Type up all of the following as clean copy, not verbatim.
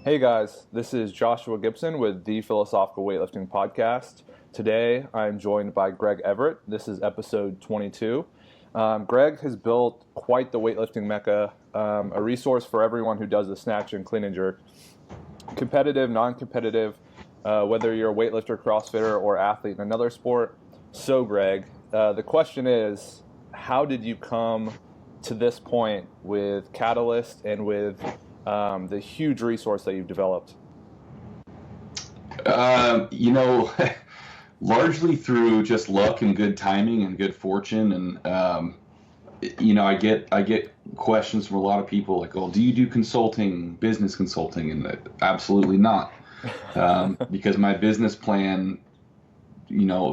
Hey guys, this is Joshua Gibson with the Philosophical Weightlifting Podcast. Today I'm joined by Greg Everett. This is episode 22. Greg has built quite the weightlifting mecca, a resource for everyone who does the snatch and clean and jerk. Competitive, non-competitive, whether you're a weightlifter, crossfitter, or athlete in another sport. So Greg, the question is, how did you come to this point with Catalyst and with the huge resource that you've developed? You know, largely through just luck and good timing and good fortune. I get questions from a lot of people like, "Oh, do you do consulting, business consulting?" And absolutely not, because my business plan,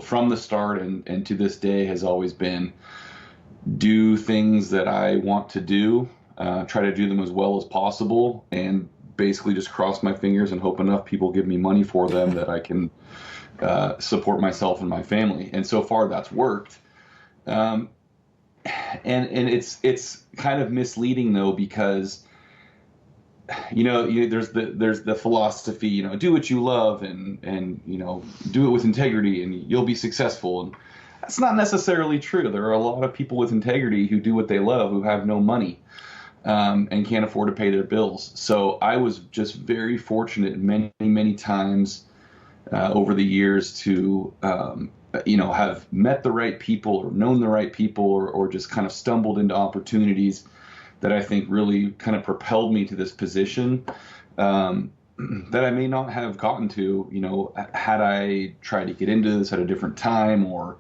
from the start and to this day has always been do things that I want to do. Try to do them as well as possible, and basically just cross my fingers and hope enough people give me money for them that I can support myself and my family. And so far, that's worked. And it's kind of misleading though, because there's the philosophy, do what you love and do it with integrity and you'll be successful. And that's not necessarily true. There are a lot of people with integrity who do what they love who have no money. And can't afford to pay their bills. So I was just very fortunate many, many times over the years to, have met the right people or known the right people or just kind of stumbled into opportunities that I think really kind of propelled me to this position that I may not have gotten to, had I tried to get into this at a different time or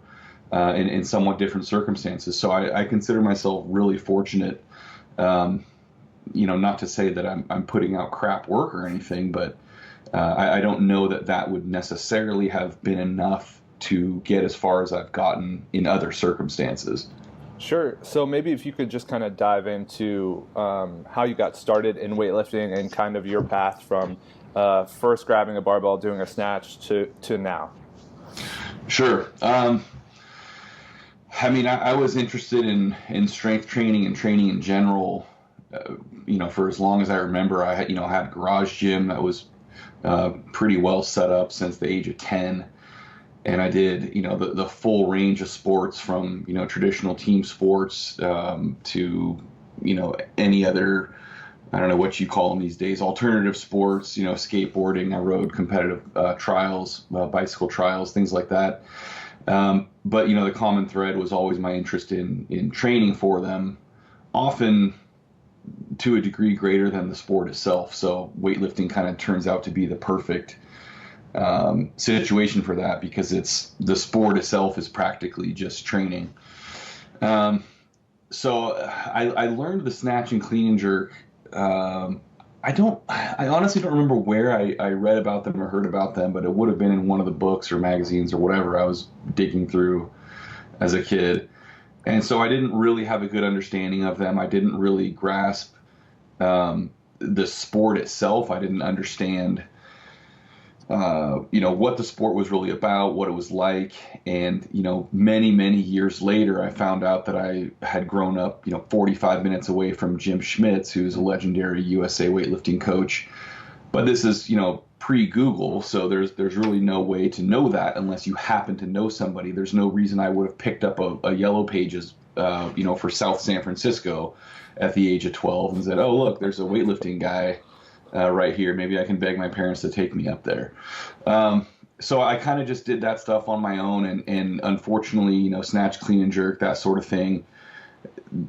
in somewhat different circumstances. So I consider myself really fortunate. Not to say that I'm putting out crap work or anything, but I don't know that would necessarily have been enough to get as far as I've gotten in other circumstances. Sure. So maybe if you could just kind of dive into how you got started in weightlifting and kind of your path from first grabbing a barbell, doing a snatch to now. Sure. I was interested in strength training and training in general, for as long as I remember. I had a garage gym that was pretty well set up since the age of 10. And I did, the full range of sports from, traditional team sports to, any other, I don't know what you call them these days, alternative sports, skateboarding. I rode competitive trials, bicycle trials, things like that. But the common thread was always my interest in training for them, often to a degree greater than the sport itself. So weightlifting kind of turns out to be the perfect situation for that, because the sport itself is practically just training. So I learned the snatch and clean and jerk. I honestly don't remember where I read about them or heard about them, but it would have been in one of the books or magazines or whatever I was digging through as a kid. And so I didn't really have a good understanding of them. I didn't really grasp the sport itself. I didn't understand, what the sport was really about, what it was like. And, many, many years later, I found out that I had grown up, 45 minutes away from Jim Schmitz, who's a legendary USA weightlifting coach. But this is, pre-Google, so there's really no way to know that unless you happen to know somebody. There's no reason I would have picked up a Yellow Pages, for South San Francisco at the age of 12 and said, "Oh, look, there's a weightlifting guy right here. Maybe I can beg my parents to take me up there." So I kind of just did that stuff on my own, and unfortunately, snatch, clean and jerk, that sort of thing,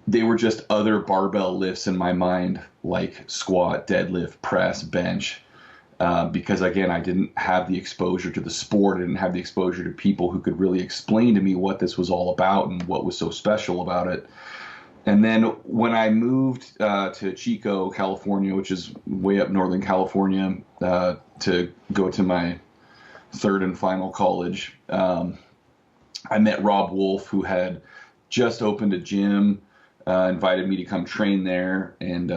they were just other barbell lifts in my mind, like squat, deadlift, press, bench. Because again, I didn't have the exposure to the sport. I didn't have the exposure to people who could really explain to me what this was all about and what was so special about it. And then when I moved to Chico, California, which is way up Northern California, to go to my third and final college, I met Rob Wolf, who had just opened a gym, invited me to come train there, and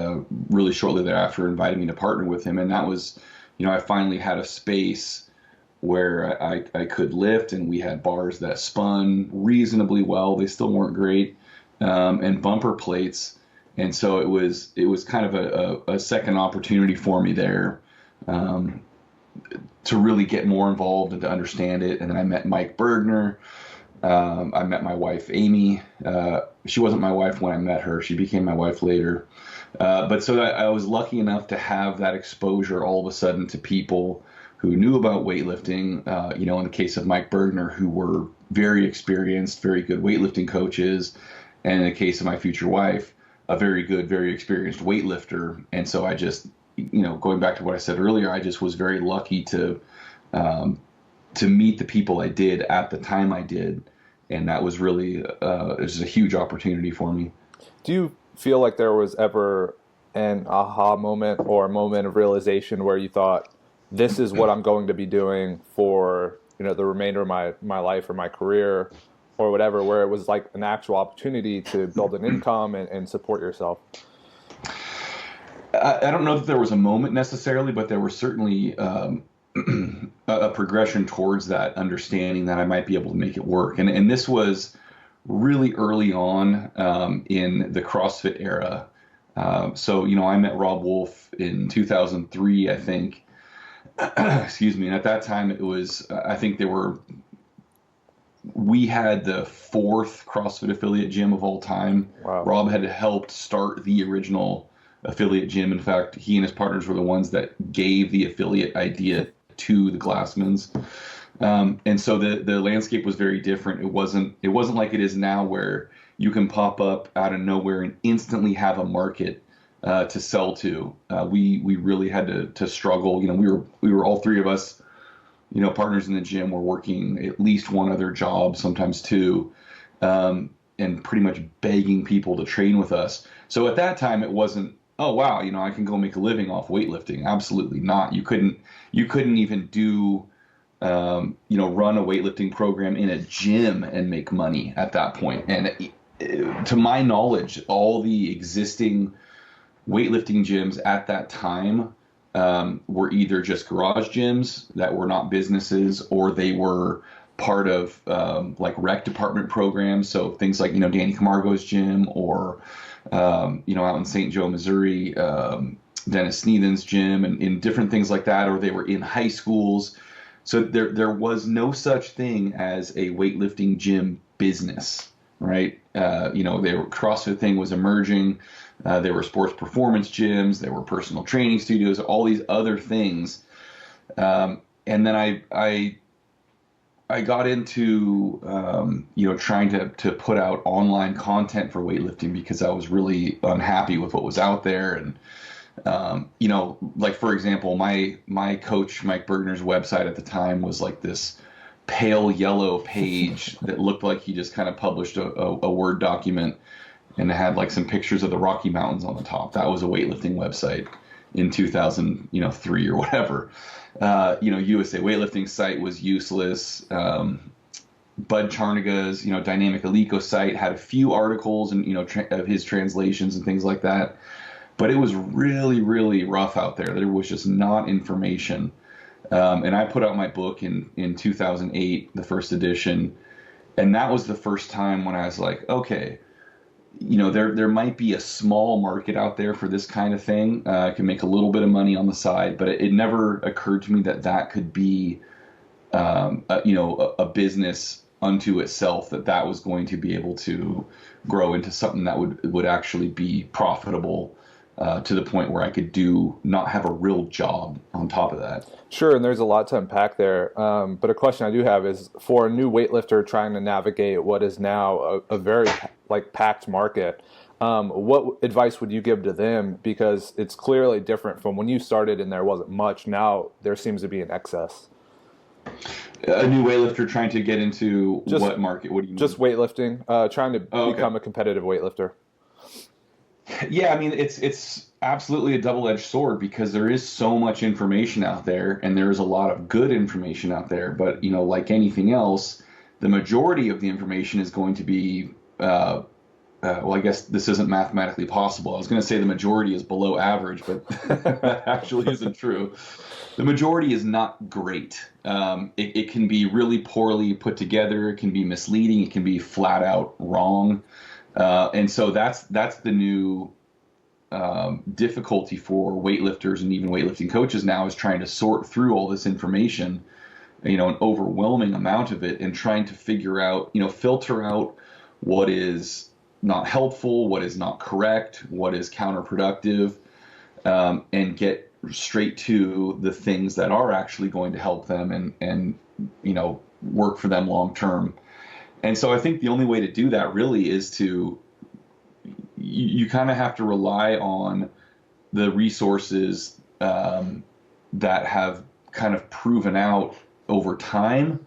really shortly thereafter invited me to partner with him. And that was, I finally had a space where I could lift, and we had bars that spun reasonably well. They still weren't great, and bumper plates. And so it was kind of a second opportunity for me there to really get more involved and to understand it. And then I met Mike Bergner. I met my wife, Amy. She wasn't my wife when I met her. She became my wife later. But so I was lucky enough to have that exposure all of a sudden to people who knew about weightlifting, in the case of Mike Bergner, who were very experienced, very good weightlifting coaches. And in the case of my future wife, a very good, very experienced weightlifter. And so I just, going back to what I said earlier, I just was very lucky to meet the people I did at the time I did. And that was really, it was a huge opportunity for me. Do you feel like there was ever an aha moment or a moment of realization where you thought, this is what I'm going to be doing for, the remainder of my life or my career or whatever, where it was like an actual opportunity to build an income and support yourself? I don't know that there was a moment necessarily, but there was certainly a progression towards that understanding that I might be able to make it work. And this was really early on in the CrossFit era. So, I met Rob Wolf in 2003, I think. Excuse me. And at that time, it was, I think we had the fourth CrossFit affiliate gym of all time. Wow. Rob had helped start the original affiliate gym. In fact, he and his partners were the ones that gave the affiliate idea to the Glassmans. And so the landscape was very different. It wasn't like it is now, where you can pop up out of nowhere and instantly have a market to sell to. We really had to struggle. We were all three of us, partners in the gym, were working at least one other job, sometimes two, and pretty much begging people to train with us. So at that time, it wasn't, oh wow, I can go make a living off weightlifting. Absolutely not. You couldn't even do, run a weightlifting program in a gym and make money at that point. And to my knowledge, all the existing weightlifting gyms at that time were either just garage gyms that were not businesses, or they were part of like rec department programs. So things like, Danny Camargo's gym, or, out in St. Joe, Missouri, Dennis Sneathen's gym, and different things like that, or they were in high schools. So there was no such thing as a weightlifting gym business, right? CrossFit thing was emerging. There were sports performance gyms, there were personal training studios, all these other things. And then I got into, trying to put out online content for weightlifting, because I was really unhappy with what was out there. And, like, for example, my coach, Mike Bergner's website at the time was like this pale yellow page that looked like he just kind of published a Word document, and it had like some pictures of the Rocky Mountains on the top. That was a weightlifting website in 2003 or whatever. USA Weightlifting site was useless. Bud Charnaga's, Dynamic Alico site had a few articles and, of his translations and things like that. But it was really, really rough out there. There was just not information. And I put out my book in 2008, the first edition. And that was the first time when I was like, okay, there might be a small market out there for this kind of thing. I can make a little bit of money on the side, but it never occurred to me that could be, a business unto itself, that was going to be able to grow into something that would actually be profitable, to the point where I could not have a real job on top of that. Sure, and there's a lot to unpack there. But a question I do have is, for a new weightlifter trying to navigate what is now a very packed market, what advice would you give to them? Because it's clearly different from when you started and there wasn't much. Now there seems to be an excess. A new weightlifter trying to get into what market? What do you mean? Just weightlifting, trying to become a competitive weightlifter. Yeah, I mean, it's absolutely a double-edged sword, because there is so much information out there, and there is a lot of good information out there. But, like anything else, the majority of the information is going to be, I guess this isn't mathematically possible. I was going to say the majority is below average, but that actually isn't true. The majority is not great. It can be really poorly put together. It can be misleading. It can be flat out wrong. And so that's the new difficulty for weightlifters and even weightlifting coaches now is trying to sort through all this information, an overwhelming amount of it, and trying to figure out, filter out what is not helpful, what is not correct, what is counterproductive, and get straight to the things that are actually going to help them and work for them long term. And so I think the only way to do that really is to, you kind of have to rely on the resources that have kind of proven out over time,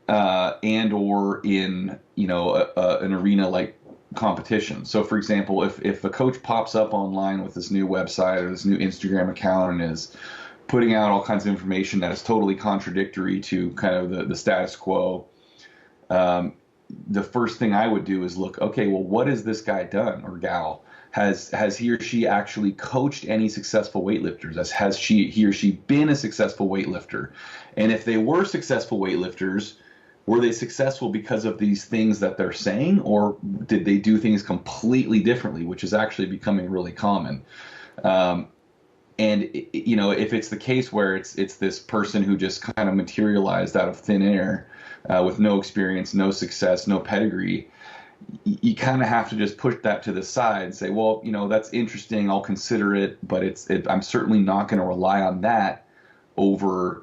and or in an arena like competition. So for example, if a coach pops up online with this new website or this new Instagram account and is putting out all kinds of information that is totally contradictory to kind of the status quo, the first thing I would do is look, okay, well, what has this guy done or gal? Has he or she actually coached any successful weightlifters? Has he or she been a successful weightlifter? And if they were successful weightlifters, were they successful because of these things that they're saying, or did they do things completely differently, which is actually becoming really common? And if it's the case where it's this person who just kind of materialized out of thin air, with no experience, no success, no pedigree, you kind of have to just push that to the side and say, well, that's interesting, I'll consider it, but I'm certainly not going to rely on that over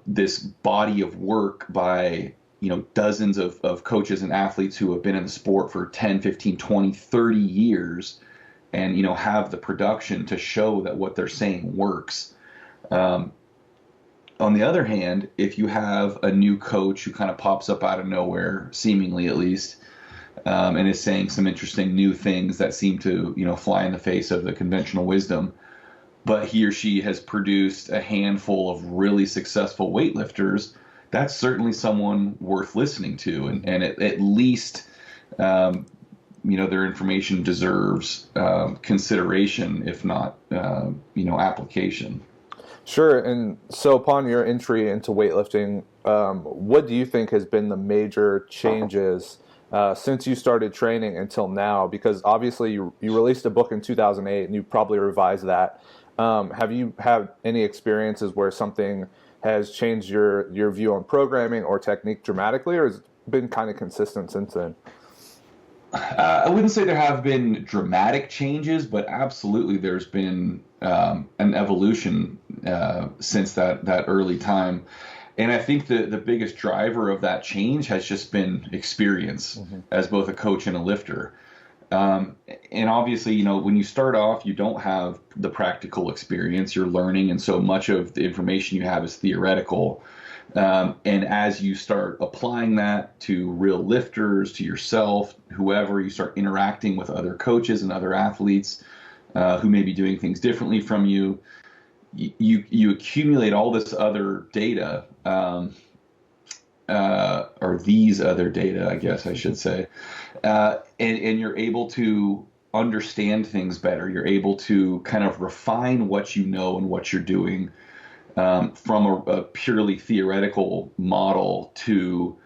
this body of work by dozens of coaches and athletes who have been in the sport for 10, 15, 20, 30 years and have the production to show that what they're saying works. On the other hand, if you have a new coach who kind of pops up out of nowhere, seemingly at least, and is saying some interesting new things that seem to fly in the face of the conventional wisdom, but he or she has produced a handful of really successful weightlifters, that's certainly someone worth listening to, and at least their information deserves consideration, if not application. Sure. And so upon your entry into weightlifting, what do you think has been the major changes since you started training until now? Because obviously you released a book in 2008 and you probably revised that. Have you had any experiences where something has changed your view on programming or technique dramatically, or has it been kind of consistent since then? I wouldn't say there have been dramatic changes, but absolutely there's been an evolution since that early time. And I think the biggest driver of that change has just been experience as both a coach and a lifter. And obviously, when you start off, you don't have the practical experience, you're learning, and so much of the information you have is theoretical. And as you start applying that to real lifters, to yourself, whoever, you start interacting with other coaches and other athletes who may be doing things differently from you, you accumulate all this other data, or these other data, I guess I should say, and you're able to understand things better. You're able to kind of refine what you know and what you're doing, from a purely theoretical model to,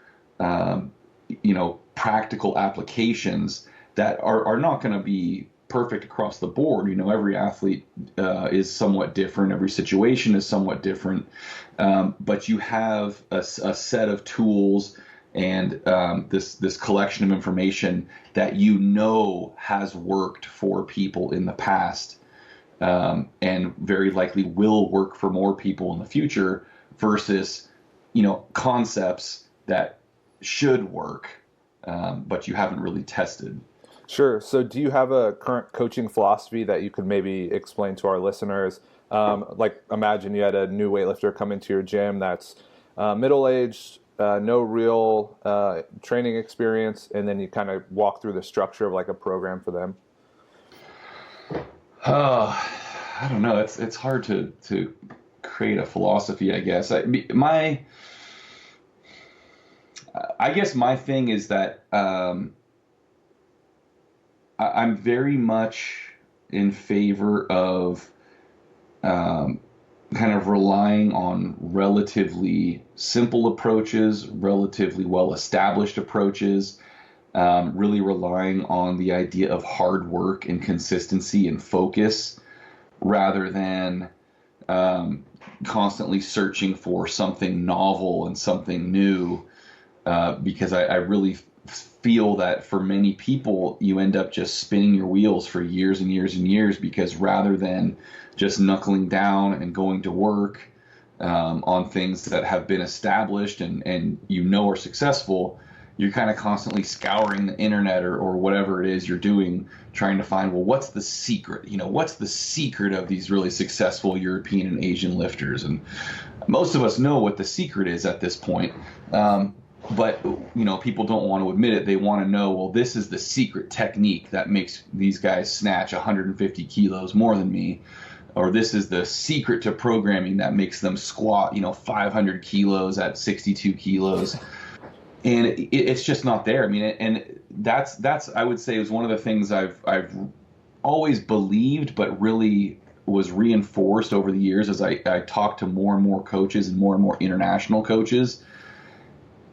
practical applications that are not going to be perfect across the board. Every athlete is somewhat different. Every situation is somewhat different. But you have a set of tools and this collection of information that has worked for people in the past. And very likely will work for more people in the future versus, concepts that should work, but you haven't really tested. Sure. So do you have a current coaching philosophy that you could maybe explain to our listeners? Like imagine you had a new weightlifter come into your gym that's middle-aged, no real training experience, and then you kind of walk through the structure of like a program for them. I don't know. It's hard to create a philosophy, I guess. I guess my thing is that I'm very much in favor of kind of relying on relatively simple approaches, relatively well-established approaches, really relying on the idea of hard work and consistency and focus rather than constantly searching for something novel and something new. Because I really feel that for many people, you end up just spinning your wheels for years and years and years because rather than just knuckling down and going to work on things that have been established and are successful, you're kind of constantly scouring the internet or whatever it is you're doing, trying to find, well, what's the secret? What's the secret of these really successful European and Asian lifters? And most of us know what the secret is at this point. But people don't want to admit it. They want to know, well, this is the secret technique that makes these guys snatch 150 kilos more than me. Or this is the secret to programming that makes them squat, 500 kilos at 62 kilos. And it's just not there. I mean, and that's I would say is one of the things I've always believed, but really was reinforced over the years as I talked to more and more coaches and more international coaches.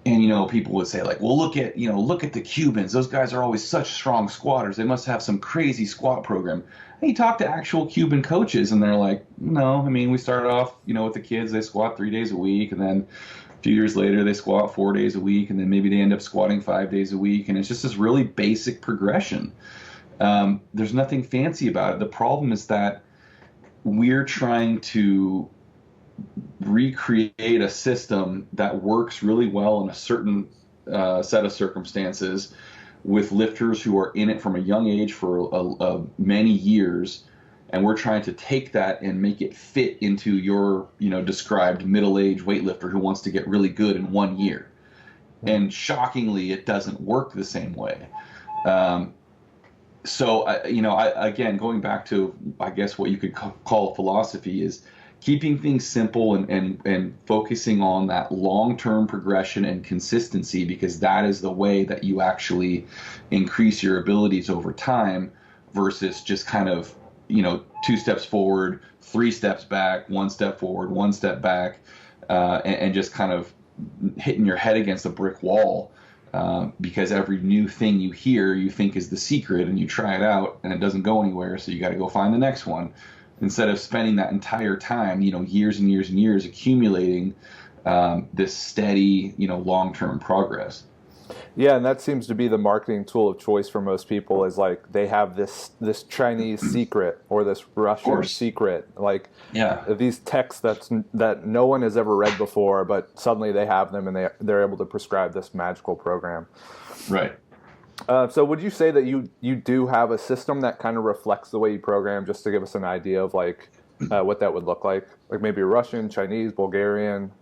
And people would say like, well, look at the Cubans. Those guys are always such strong squatters. They must have some crazy squat program. And you talk to actual Cuban coaches, and they're like, no. I mean, we started off, with the kids. They squat 3 days a week, and then a few years later they squat 4 days a week, and then maybe they end up squatting 5 days a week. And it's just this really basic progression. There's nothing fancy about it. The problem is that we're trying to recreate a system that works really well in a certain set of circumstances with lifters who are in it from a young age for many years, and we're trying to take that and make it fit into your described middle-aged weightlifter who wants to get really good in 1 year. And shockingly, it doesn't work the same way. So again, going back to, I guess, what you could call philosophy is keeping things simple and focusing on that long-term progression and consistency, because that is the way that you actually increase your abilities over time versus just kind of, 2 steps forward, 3 steps back, 1 step forward, 1 step back, and just kind of hitting your head against a brick wall. Because every new thing you hear, you think is the secret, and you try it out and it doesn't go anywhere. So you got to go find the next one, instead of spending that entire time, years and years and years accumulating this steady, long-term progress. Yeah, and that seems to be the marketing tool of choice for most people, is like they have this Chinese secret or this Russian secret, like these texts that no one has ever read before, but suddenly they have them and they're able to prescribe this magical program. Right. So would you say that you do have a system that kind of reflects the way you program, just to give us an idea of like what that would look like maybe Russian, Chinese, Bulgarian,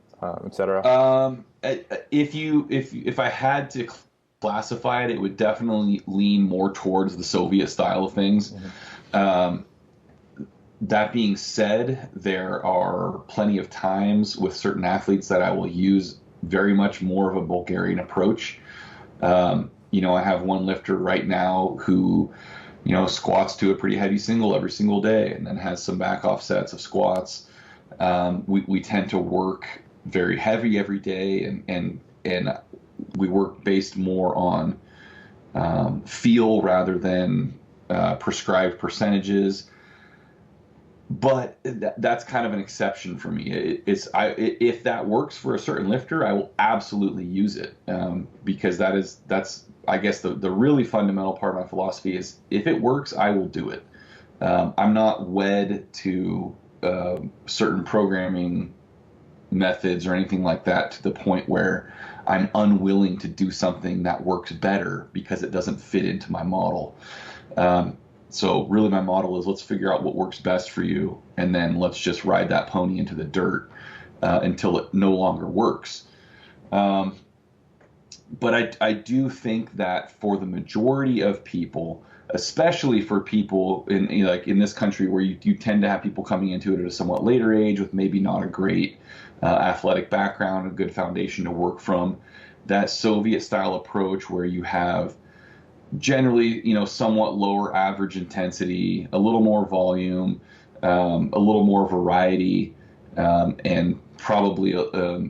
etc.? If I had to classify it, it would definitely lean more towards the Soviet style of things. Mm-hmm. That being said, there are plenty of times with certain athletes that I will use very much more of a Bulgarian approach. I have one lifter right now who, squats to a pretty heavy single every single day and then has some back off sets of squats. We tend to work very heavy every day, and we work based more on feel rather than prescribed percentages. But that's kind of an exception for me. If that works for a certain lifter, I will absolutely use it, because that's I guess the really fundamental part of my philosophy is, if it works, I will do it. I'm not wed to certain programming methods or anything like that to the point where I'm unwilling to do something that works better because it doesn't fit into my model. So really my model is, let's figure out what works best for you, and then let's just ride that pony into the dirt until it no longer works. But I do think that for the majority of people, especially for people in this country where you tend to have people coming into it at a somewhat later age with maybe not a great athletic background, a good foundation to work from, that Soviet style approach where you have generally, somewhat lower average intensity, a little more volume, a little more variety, and probably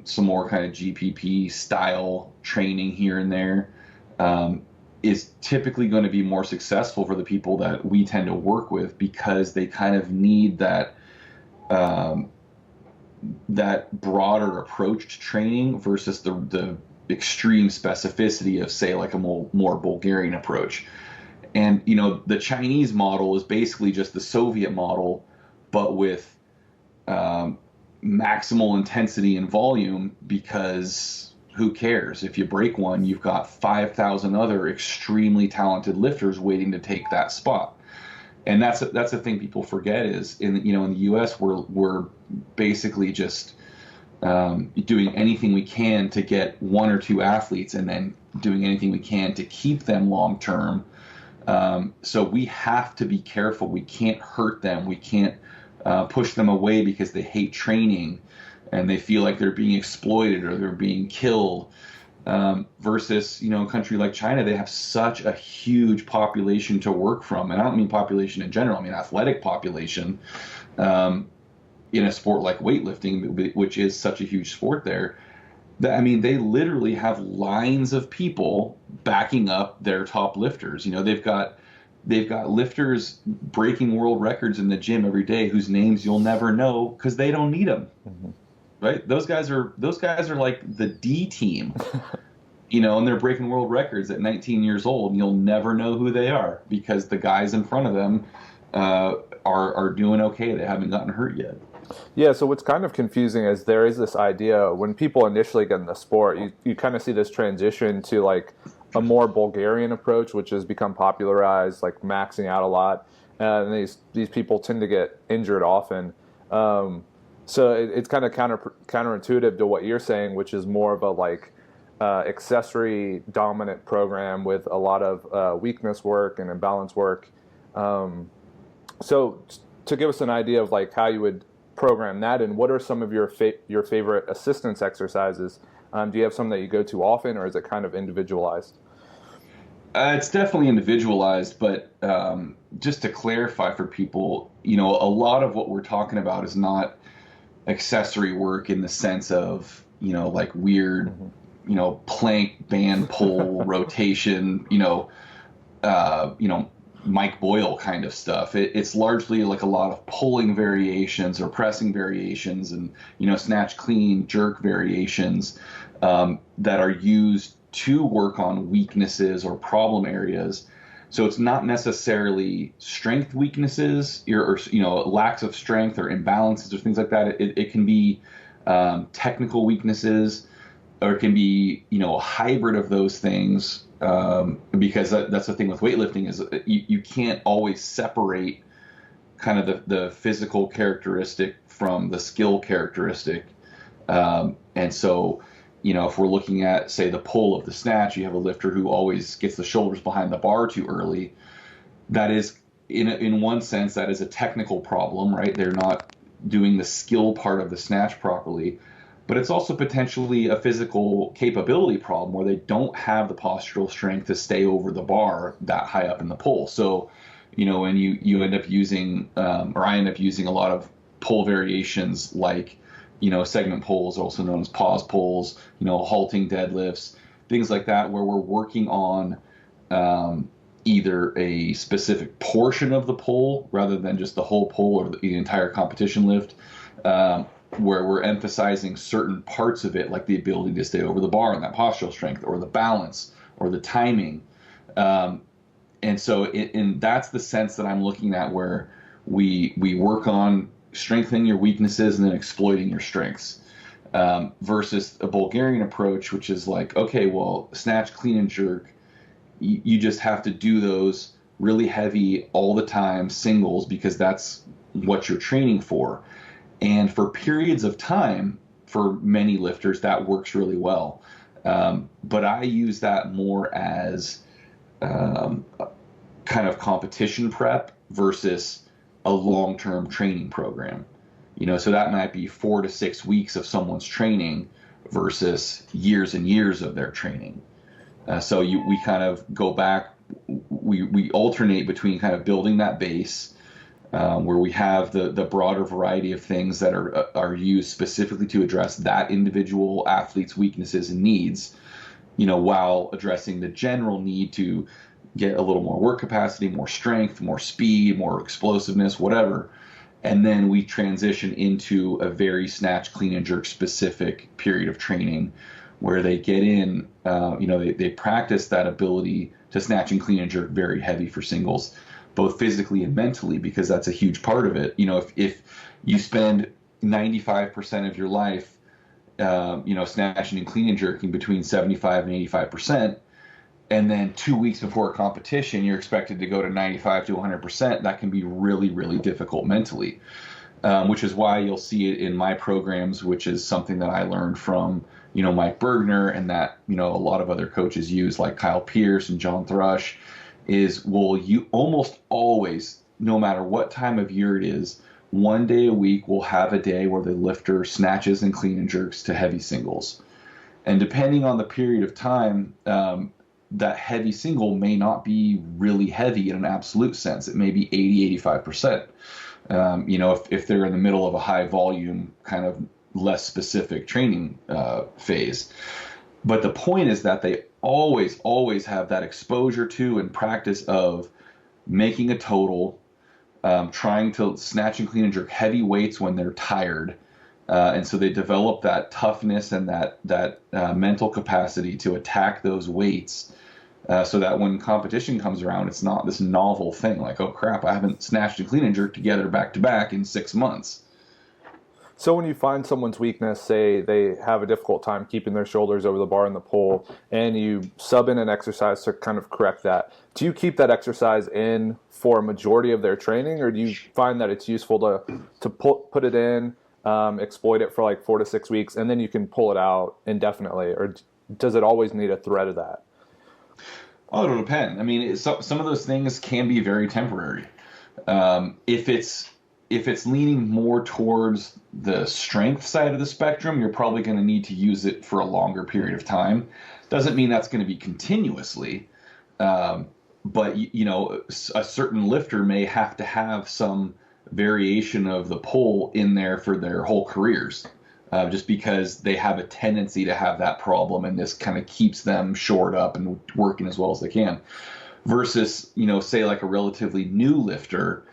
some more kind of GPP style training here and there. is typically going to be more successful for the people that we tend to work with, because they kind of need um, that broader approach to training versus the extreme specificity of, say, like a more Bulgarian approach. And, the Chinese model is basically just the Soviet model, but with maximal intensity and volume, because who cares? If you break one, you've got 5,000 other extremely talented lifters waiting to take that spot. And that's the thing people forget is in the U.S. we're basically just doing anything we can to get one or two athletes, and then doing anything we can to keep them long term. So we have to be careful. We can't hurt them. We can't push them away because they hate training and they feel like they're being exploited or they're being killed. Versus, a country like China, they have such a huge population to work from. And I don't mean population in general, I mean athletic population in a sport like weightlifting, which is such a huge sport there. They literally have lines of people backing up their top lifters. They've got lifters breaking world records in the gym every day whose names you'll never know because they don't need them. Mm-hmm. Right? Those guys are like the D team, and they're breaking world records at 19 years old, and you'll never know who they are because the guys in front of them are doing okay. They haven't gotten hurt yet. Yeah, so what's kind of confusing is there is this idea when people initially get in the sport, you kind of see this transition to like a more Bulgarian approach, which has become popularized, like maxing out a lot, and these people tend to get injured often. So it's kind of counterintuitive to what you're saying, which is more of a like accessory dominant program with a lot of weakness work and imbalance work. So to give us an idea of like how you would program that, and what are some of your favorite assistance exercises? Do you have some that you go to often, or is it kind of individualized? It's definitely individualized, but just to clarify for people, a lot of what we're talking about is not accessory work in the sense of, like weird, plank, band, pull, rotation, Mike Boyle kind of stuff. It's largely like a lot of pulling variations or pressing variations and, snatch, clean, jerk variations that are used to work on weaknesses or problem areas. So it's not necessarily strength weaknesses or lacks of strength or imbalances or things like that. It can be technical weaknesses, or it can be, a hybrid of those things. Because that's the thing with weightlifting is you can't always separate kind of the physical characteristic from the skill characteristic. And so, if we're looking at, say, the pull of the snatch, you have a lifter who always gets the shoulders behind the bar too early. That is, in one sense, that is a technical problem, right? They're not doing the skill part of the snatch properly. But it's also potentially a physical capability problem where they don't have the postural strength to stay over the bar that high up in the pull. So, when you end up using, or I end up using a lot of pull variations like, segment pulls, also known as pause pulls, halting deadlifts, things like that, where we're working on either a specific portion of the pull rather than just the whole pull or the entire competition lift. Where we're emphasizing certain parts of it, like the ability to stay over the bar and that postural strength, or the balance, or the timing. And so that's the sense that I'm looking at, where we work on strengthening your weaknesses and then exploiting your strengths. Versus a Bulgarian approach, which is like, okay, well, snatch, clean, and jerk, you just have to do those really heavy all the time, singles, because that's what you're training for. And for periods of time, for many lifters, that works really well. But I use that more as kind of competition prep versus a long-term training program. So that might be 4 to 6 weeks of someone's training versus years and years of their training. So we kind of go back, we alternate between kind of building that base, where we have the broader variety of things that are used specifically to address that individual athlete's weaknesses and needs, while addressing the general need to get a little more work capacity, more strength, more speed, more explosiveness, whatever. And then we transition into a very snatch, clean, and jerk specific period of training where they get in, they practice that ability to snatch and clean and jerk very heavy for singles, both physically and mentally, because that's a huge part of it. If you spend 95% of your life, snatching and clean and jerking between 75 and 85%, and then 2 weeks before a competition, you're expected to go to 95 to 100%, that can be really, really difficult mentally, which is why you'll see it in my programs, which is something that I learned from, Mike Bergner, and that, a lot of other coaches use, like Kyle Pierce and John Thrush, you almost always, no matter what time of year it is, 1 day a week we'll have a day where the lifter snatches and clean and jerks to heavy singles. And depending on the period of time, that heavy single may not be really heavy in an absolute sense. It may be 80, 85%. If they're in the middle of a high volume, kind of less specific training phase. But the point is that they always have that exposure to and practice of making a total, trying to snatch and clean and jerk heavy weights when they're tired. And so they develop that toughness and that mental capacity to attack those weights, so that when competition comes around, it's not this novel thing like, oh crap, I haven't snatched and clean and jerked together back to back in 6 months. So when you find someone's weakness, say they have a difficult time keeping their shoulders over the bar and the pull, and you sub in an exercise to kind of correct that, do you keep that exercise in for a majority of their training, or do you find that it's useful to put it in, exploit it for like 4 to 6 weeks, and then you can pull it out indefinitely, or does it always need a thread of that? Oh, it'll depend. I mean, some of those things can be very temporary. If it's leaning more towards the strength side of the spectrum, you're probably going to need to use it for a longer period of time. Doesn't mean that's going to be continuously, but a certain lifter may have to have some variation of the pull in there for their whole careers, just because they have a tendency to have that problem, and this kind of keeps them shored up and working as well as they can. Versus, say like a relatively new lifter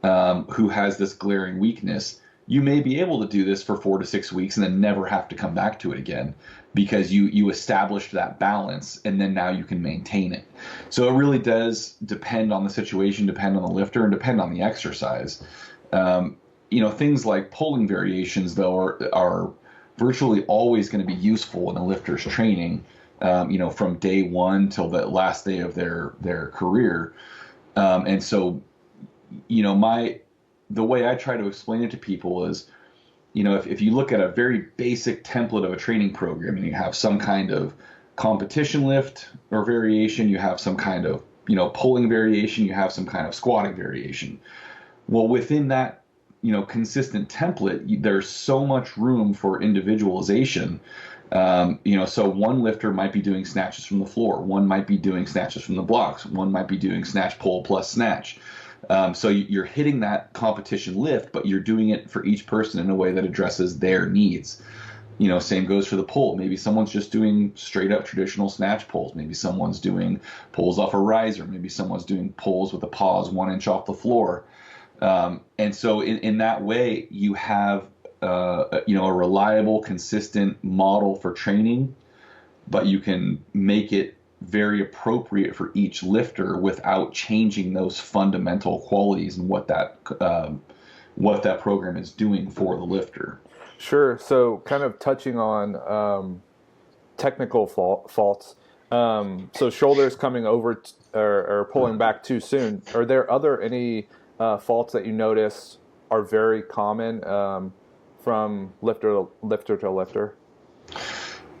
who has this glaring weakness, you may be able to do this for 4 to 6 weeks and then never have to come back to it again, because you established that balance, and then now you can maintain it. So it really does depend on the situation, depend on the lifter, and depend on the exercise. Things like pulling variations, though, are virtually always going to be useful in a lifter's training, from day one till the last day of their career. And so, the way I try to explain it to people is, if you look at a very basic template of a training program, and you have some kind of competition lift or variation, you have some kind of, pulling variation, you have some kind of squatting variation. Well, within that, consistent template, there's so much room for individualization. So one lifter might be doing snatches from the floor, one might be doing snatches from the blocks, one might be doing snatch, pull plus snatch. So you're hitting that competition lift, but you're doing it for each person in a way that addresses their needs. Same goes for the pull. Maybe someone's just doing straight up traditional snatch pulls. Maybe someone's doing pulls off a riser. Maybe someone's doing pulls with a pause 1 inch off the floor. And so in that way, you have a reliable, consistent model for training, but you can make it very appropriate for each lifter without changing those fundamental qualities and what that program is doing for the lifter. Sure. So kind of touching on technical faults. So shoulders coming over or pulling back too soon. Are there any faults that you notice are very common from lifter to lifter?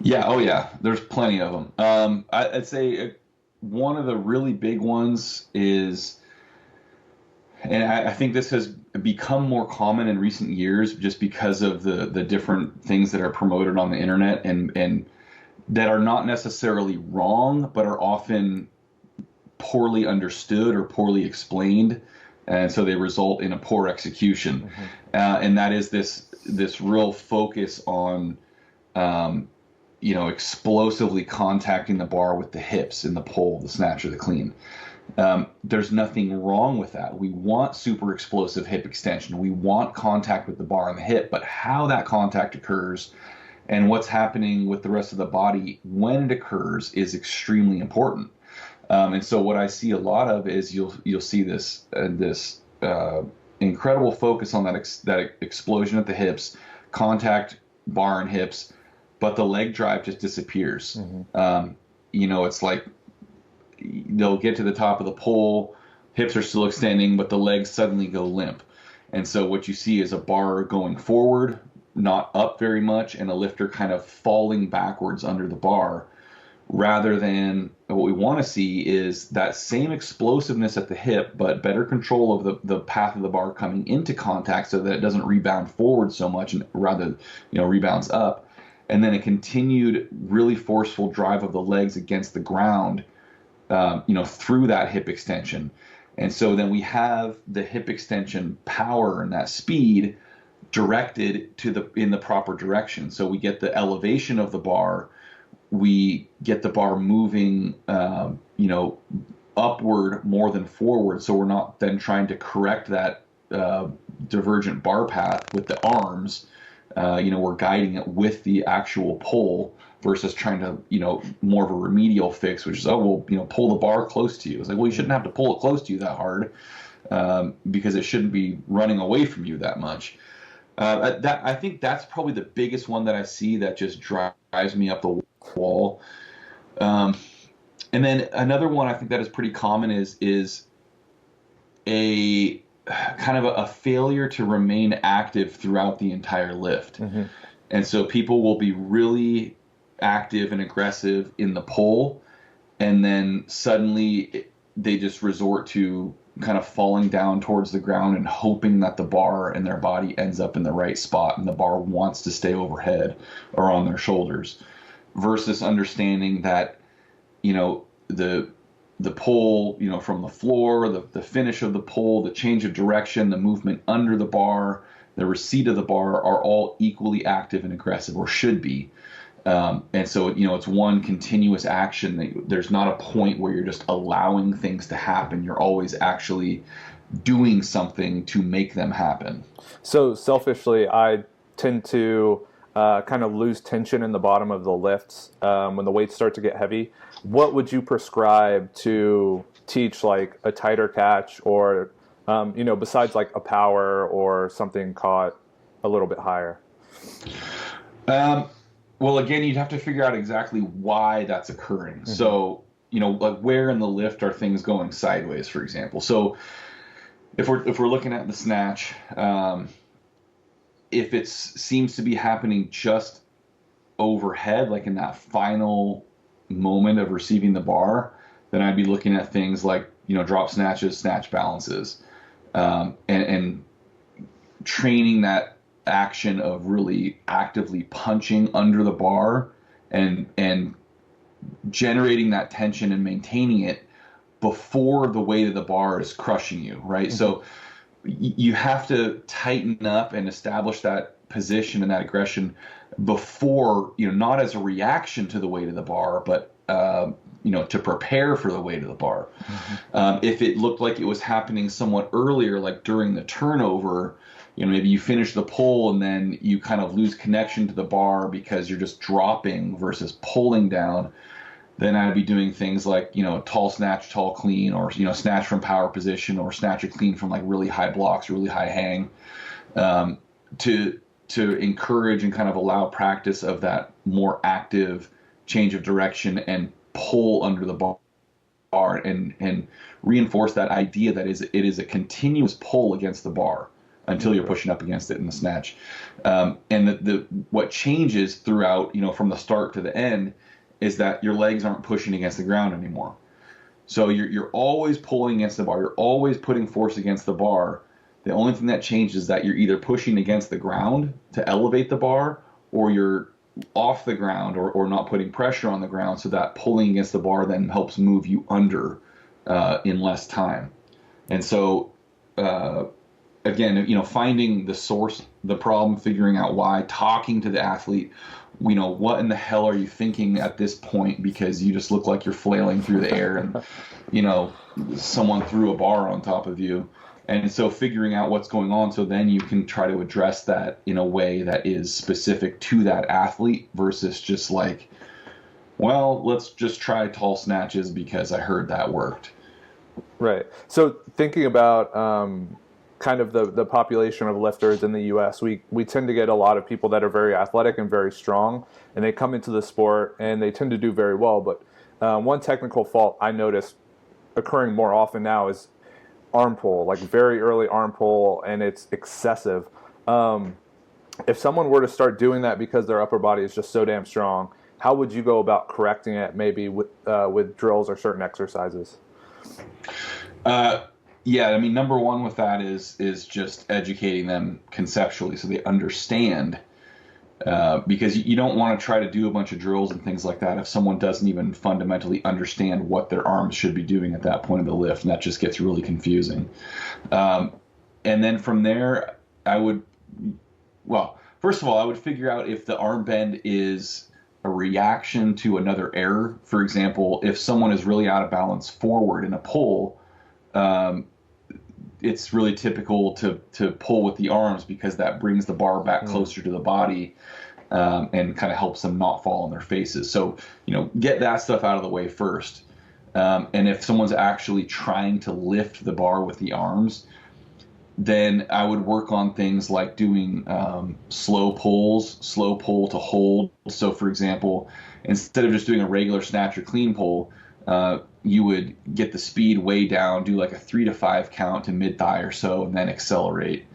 Yeah. Oh, yeah. There's plenty of them. I'd say one of the really big ones is, and I think this has become more common in recent years just because of the different things that are promoted on the internet and that are not necessarily wrong, but are often poorly understood or poorly explained. And so they result in a poor execution. Mm-hmm. And that is this real focus on explosively contacting the bar with the hips in the pull, the snatch, or the clean. There's nothing wrong with that. We want super explosive hip extension. We want contact with the bar and the hip, but how that contact occurs and what's happening with the rest of the body when it occurs is extremely important. And so what I see a lot of is you'll see this incredible focus on that explosion at the hips, contact bar and hips, but the leg drive just disappears. It's like they'll get to the top of the pole, hips are still extending, but the legs suddenly go limp. And so what you see is a bar going forward, not up very much, and a lifter kind of falling backwards under the bar, rather than what we want to see is that same explosiveness at the hip, but better control of the path of the bar coming into contact so that it doesn't rebound forward so much and rather, rebounds up. And then a continued really forceful drive of the legs against the ground, through that hip extension. And so then we have the hip extension power and that speed directed in the proper direction. So we get the elevation of the bar, we get the bar moving, upward more than forward. So we're not then trying to correct that divergent bar path with the arms. We're guiding it with the actual pull versus trying to, more of a remedial fix, which is, pull the bar close to you. It's like, well, you shouldn't have to pull it close to you that hard because it shouldn't be running away from you that much. I think that's probably the biggest one that I see that just drives me up the wall. And then another one I think that is pretty common is a kind of a failure to remain active throughout the entire lift. And so people will be really active and aggressive in the pull, and then suddenly they just resort to kind of falling down towards the ground and hoping that the bar and their body ends up in the right spot and the bar wants to stay overhead or on their shoulders, versus understanding that, the pull, from the floor, the finish of the pull, the change of direction, the movement under the bar, the receipt of the bar are all equally active and aggressive, or should be. And so, it's one continuous action. There's not a point where you're just allowing things to happen. You're always actually doing something to make them happen. So selfishly, I tend to kind of lose tension in the bottom of the lifts when the weights start to get heavy. What would you prescribe to teach like a tighter catch or, besides like a power or something caught a little bit higher? Well, again, you'd have to figure out exactly why that's occurring. So, like where in the lift are things going sideways, for example. So if we're looking at the snatch, if it seems to be happening just overhead, like in that final moment of receiving the bar, then I'd be looking at things like, drop snatches, snatch balances, and training that action of really actively punching under the bar and generating that tension and maintaining it before the weight of the bar is crushing you, right? So you have to tighten up and establish that position and that aggression before, not as a reaction to the weight of the bar, but to prepare for the weight of the bar. If it looked like it was happening somewhat earlier, like during the turnover, maybe you finish the pull and then you kind of lose connection to the bar because you're just dropping versus pulling down, then I'd be doing things like, tall snatch, tall clean, or, snatch from power position, or snatch or clean from like really high blocks, really high hang, to encourage and kind of allow practice of that more active change of direction and pull under the bar and reinforce that idea that it is a continuous pull against the bar until you're pushing up against it in the snatch. And what changes throughout, from the start to the end, is that your legs aren't pushing against the ground anymore. So you're always pulling against the bar. You're always putting force against the bar. The only thing that changes is that you're either pushing against the ground to elevate the bar, or you're off the ground or not putting pressure on the ground, so that pulling against the bar then helps move you under in less time. And so, again, finding the source, the problem, figuring out why, talking to the athlete, what in the hell are you thinking at this point? Because you just look like you're flailing through the air and, someone threw a bar on top of you. And so figuring out what's going on, so then you can try to address that in a way that is specific to that athlete versus just like, well, let's just try tall snatches because I heard that worked. Right. So thinking about kind of the population of lifters in the U.S., we tend to get a lot of people that are very athletic and very strong, and they come into the sport and they tend to do very well. But one technical fault I notice occurring more often now is arm pull, like very early arm pull, and it's excessive. If someone were to start doing that because their upper body is just so damn strong, how would you go about correcting it, maybe with drills or certain exercises? Yeah, I mean, number one with that is just educating them conceptually so they understand, because you don't want to try to do a bunch of drills and things like that if someone doesn't even fundamentally understand what their arms should be doing at that point of the lift, and that just gets really confusing. And then from there, first of all, I would figure out if the arm bend is a reaction to another error. For example, if someone is really out of balance forward in a pull, it's really typical to pull with the arms because that brings the bar back closer to the body, and kind of helps them not fall on their faces. So, get that stuff out of the way first. And if someone's actually trying to lift the bar with the arms, then I would work on things like doing slow pull to hold. So, for example, instead of just doing a regular snatch or clean pull, you would get the speed way down, do like a 3 to 5 count to mid-thigh or so, and then accelerate.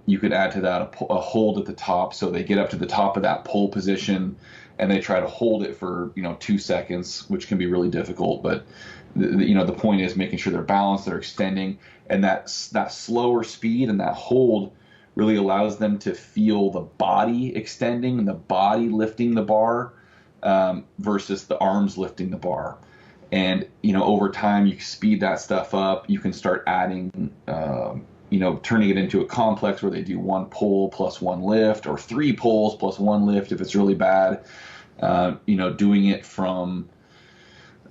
You could add to that a hold at the top, so they get up to the top of that pull position, and they try to hold it for 2 seconds, which can be really difficult. But the point is making sure they're balanced, they're extending, and that slower speed and that hold really allows them to feel the body extending and the body lifting the bar, versus the arms lifting the bar. And over time you speed that stuff up. You can start adding, turning it into a complex where they do 1 pull plus 1 lift, or 3 pulls plus 1 lift if it's really bad. Doing it from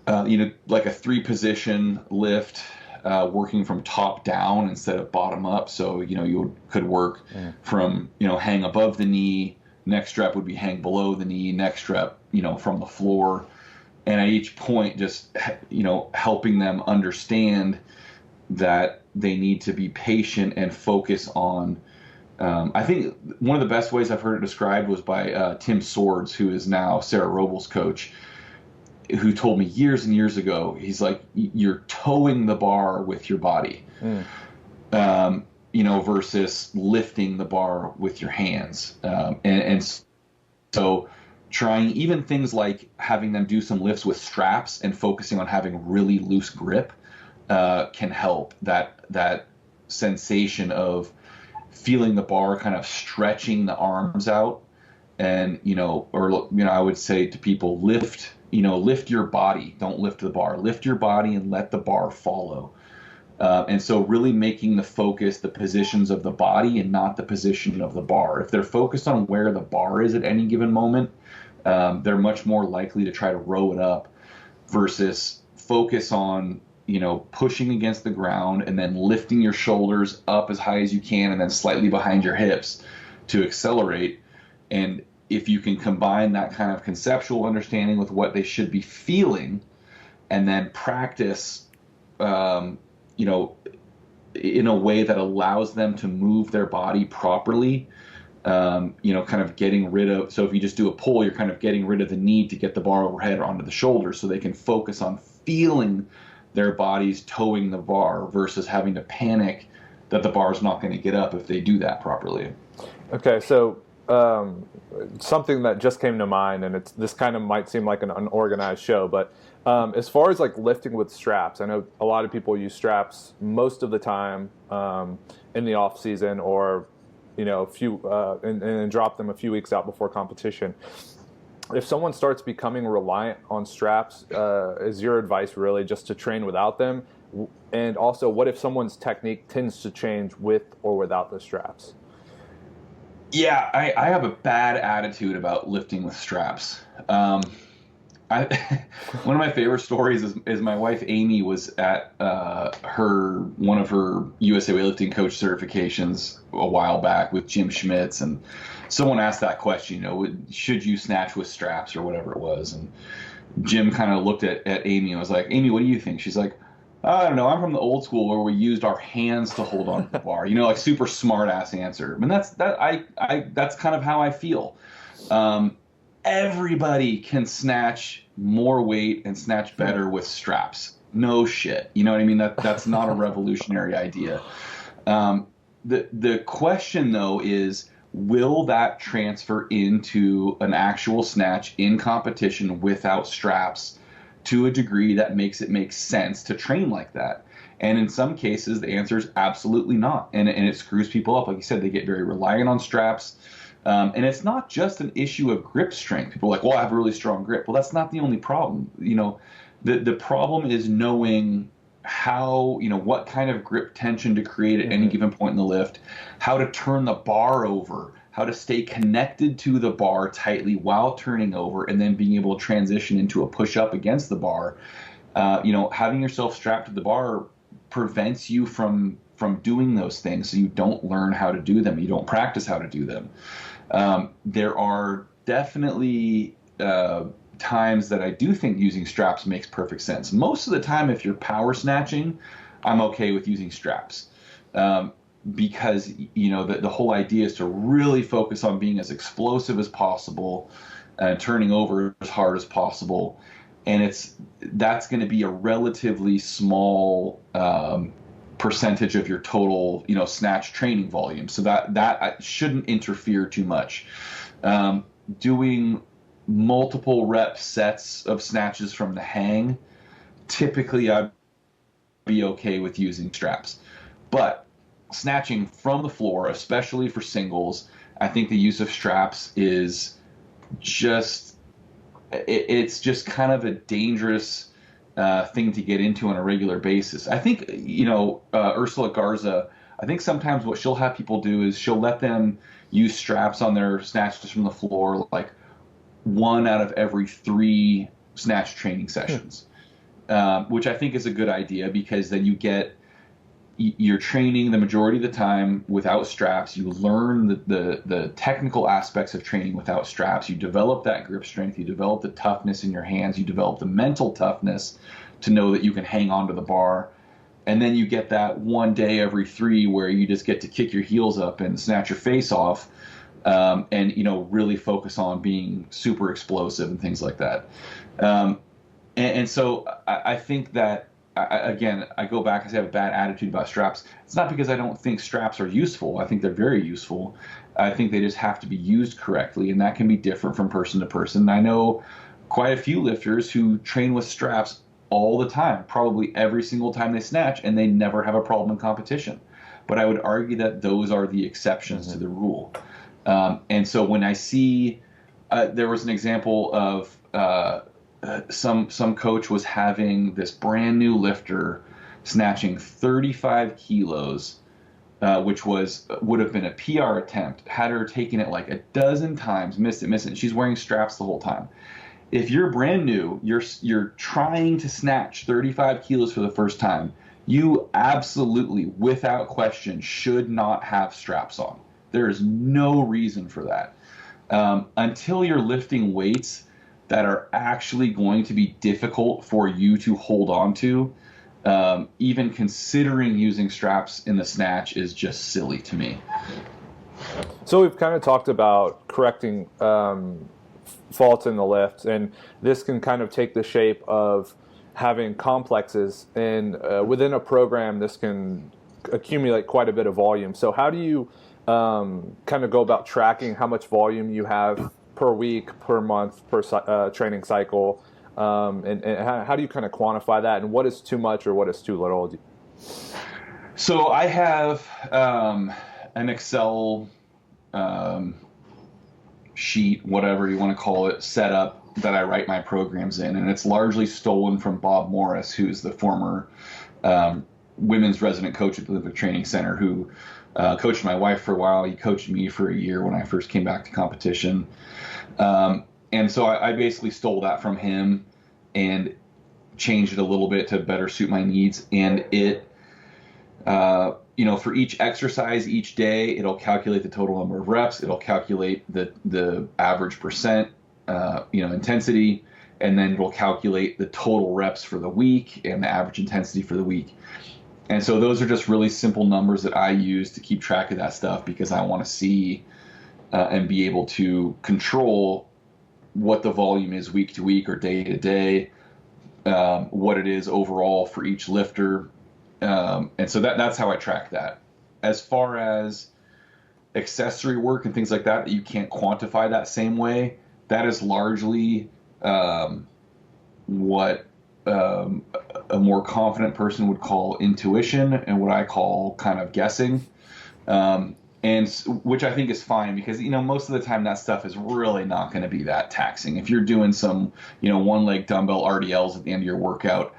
like a 3-position lift, working from top down instead of bottom up. So you could work from hang above the knee. Next rep would be hang below the knee. Next rep, from the floor. And at each point, just, helping them understand that they need to be patient and focus on, I think one of the best ways I've heard it described was by Tim Swords, who is now Sarah Robles' coach, who told me years and years ago, he's like, you're towing the bar with your body, versus lifting the bar with your hands. And so trying even things like having them do some lifts with straps and focusing on having really loose grip can help that sensation of feeling the bar kind of stretching the arms out. And I would say to people, lift your body, don't lift the bar, lift your body and let the bar follow. And so really making the focus the positions of the body and not the position of the bar. If they're focused on where the bar is at any given moment, they're much more likely to try to row it up versus focus on, pushing against the ground and then lifting your shoulders up as high as you can and then slightly behind your hips to accelerate. And if you can combine that kind of conceptual understanding with what they should be feeling and then practice, in a way that allows them to move their body properly, kind of getting rid of, so if you just do a pull, you're kind of getting rid of the need to get the bar overhead or onto the shoulders so they can focus on feeling their bodies towing the bar versus having to panic that the bar is not going to get up if they do that properly. Okay, so something that just came to mind, and this kind of might seem like an unorganized show, but as far as like lifting with straps, I know a lot of people use straps most of the time in the off season, or a few and drop them a few weeks out before competition. If someone starts becoming reliant on straps, is your advice really just to train without them? And also, what if someone's technique tends to change with or without the straps? Yeah, I have a bad attitude about lifting with straps. I, one of my favorite stories is my wife Amy was at her one of her USA weightlifting coach certifications a while back with Jim Schmitz, and someone asked that question, should you snatch with straps or whatever it was, and Jim kind of looked at Amy and was like, Amy, what do you think? She's like, I don't know. I'm from the old school where we used our hands to hold on to the bar. Like super smart ass answer. I mean, that's kind of how I feel. Um, Everybody can snatch more weight and snatch better with straps. No shit. You know what I mean? That's not a revolutionary idea. The question though is, will that transfer into an actual snatch in competition without straps to a degree that makes it make sense to train like that? And in some cases, the answer is absolutely not. And it screws people up. Like you said, they get very reliant on straps. And it's not just an issue of grip strength. People are like, well, I have a really strong grip. Well, that's not the only problem. The problem is knowing how, what kind of grip tension to create at any given point in the lift, how to turn the bar over, how to stay connected to the bar tightly while turning over, and then being able to transition into a push up against the bar. Having yourself strapped to the bar prevents you from doing those things, so you don't learn how to do them. You don't practice how to do them. There are definitely times that I do think using straps makes perfect sense. Most of the time, if you're power snatching, I'm okay with using straps. Because the whole idea is to really focus on being as explosive as possible and turning over as hard as possible, and that's going to be a relatively small percentage of your total snatch training volume, so that shouldn't interfere too much. Doing multiple rep sets of snatches from the hang, typically I'd be okay with using straps, but snatching from the floor, especially for singles, I think the use of straps is it's just kind of a dangerous thing to get into on a regular basis. I think, Ursula Garza, I think sometimes what she'll have people do is she'll let them use straps on their snatches from the floor, like 1 out of every 3 snatch training sessions, which I think is a good idea, because then you're training the majority of the time without straps. You learn the technical aspects of training without straps. You develop that grip strength. You develop the toughness in your hands. You develop the mental toughness to know that you can hang on to the bar. And then you get that 1 day every 3 where you just get to kick your heels up and snatch your face off, and really focus on being super explosive and things like that. And so I think that, again, I go back and say I have a bad attitude about straps. It's not because I don't think straps are useful. I think they're very useful. I think they just have to be used correctly, and that can be different from person to person. I know quite a few lifters who train with straps all the time, probably every single time they snatch, and they never have a problem in competition. But I would argue that those are the exceptions to the rule. And so when I see, there was an example of some coach was having this brand new lifter snatching 35 kilos, which would have been a PR attempt, had her taken it like a dozen times, missed it. She's wearing straps the whole time. If you're brand new, you're trying to snatch 35 kilos for the first time, you absolutely, without question, should not have straps on. There is no reason for that. Until you're lifting weights that are actually going to be difficult for you to hold on to, even considering using straps in the snatch is just silly to me. So we've kind of talked about correcting faults in the lift, and this can kind of take the shape of having complexes, and within a program this can accumulate quite a bit of volume. So how do you kind of go about tracking how much volume you have per week, per month, per training cycle, and how do you kind of quantify that, and what is too much or what is too little? So I have an Excel sheet, whatever you want to call it, set up that I write my programs in, and it's largely stolen from Bob Morris, who's the former women's resident coach at the Olympic Training Center, who Coached my wife for a while. He coached me for a year when I first came back to competition. And so I basically stole that from him and changed it a little bit to better suit my needs. And it, for each exercise each day, it'll calculate the total number of reps. It'll calculate the average percent, intensity, and then it'll calculate the total reps for the week and the average intensity for the week. And so those are just really simple numbers that I use to keep track of that stuff, because I want to see and be able to control what the volume is week to week or day to day, what it is overall for each lifter. And so that's how I track that. As far as accessory work and things like that, you can't quantify that same way. That is largely what a more confident person would call intuition, and what I call kind of guessing. And which I think is fine, because, most of the time that stuff is really not going to be that taxing. If you're doing some, one leg dumbbell RDLs at the end of your workout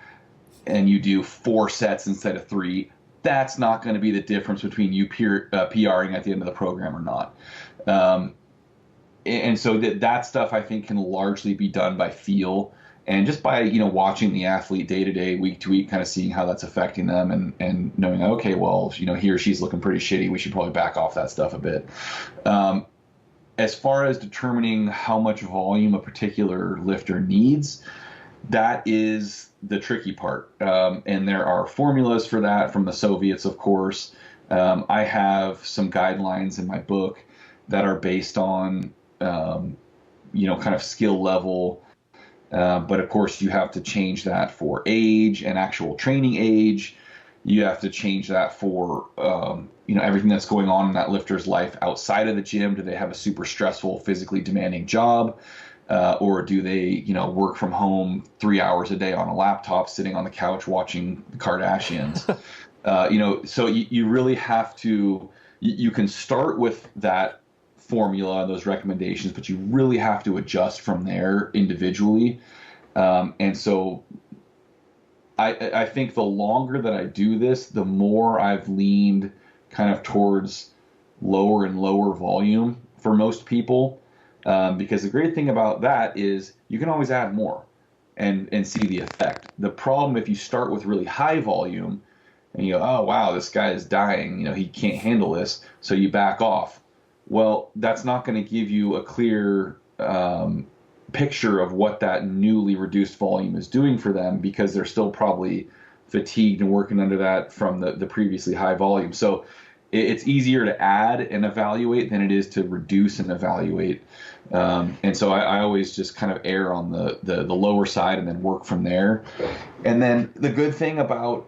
and you do 4 sets instead of 3, that's not going to be the difference between you PRing at the end of the program or not. And so that stuff I think can largely be done by feel, and just by, watching the athlete day to day, week to week, kind of seeing how that's affecting them, and knowing, okay, well, he or she's looking pretty shitty, we should probably back off that stuff a bit. As far as determining how much volume a particular lifter needs, that is the tricky part. And there are formulas for that from the Soviets, of course. I have some guidelines in my book that are based on, kind of skill level. But of course, you have to change that for age and actual training age. You have to change that for, everything that's going on in that lifter's life outside of the gym. Do they have a super stressful, physically demanding job? Or do they, work from home 3 hours a day on a laptop, sitting on the couch watching the Kardashians? So you really have to, you can start with that formula, those recommendations, but you really have to adjust from there individually. And so I think the longer that I do this, the more I've leaned kind of towards lower and lower volume for most people. Because the great thing about that is you can always add more and see the effect. The problem, if you start with really high volume and you go, oh, wow, this guy is dying, he can't handle this, so you back off. Well, that's not going to give you a clear picture of what that newly reduced volume is doing for them, because they're still probably fatigued and working under that from the previously high volume. So it's easier to add and evaluate than it is to reduce and evaluate. And so I always just kind of err on the lower side and then work from there. And then the good thing about,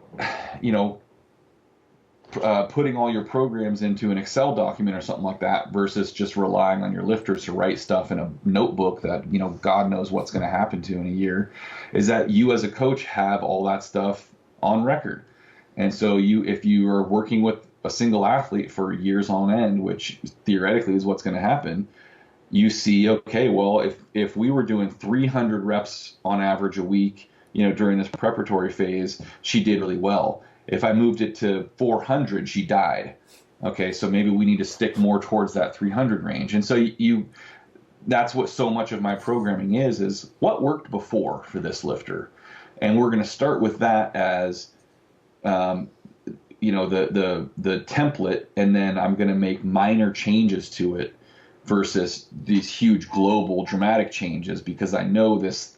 putting all your programs into an Excel document or something like that versus just relying on your lifters to write stuff in a notebook that, God knows what's going to happen to in a year, is that you as a coach have all that stuff on record. And so if you are working with a single athlete for years on end, which theoretically is what's going to happen, you see, okay, well, if we were doing 300 reps on average a week, during this preparatory phase, she did really well. If I moved it to 400, she died. Okay, so maybe we need to stick more towards that 300 range. And so that's what so much of my programming is what worked before for this lifter. And we're going to start with that as, the template, and then I'm going to make minor changes to it versus these huge global dramatic changes, because I know this,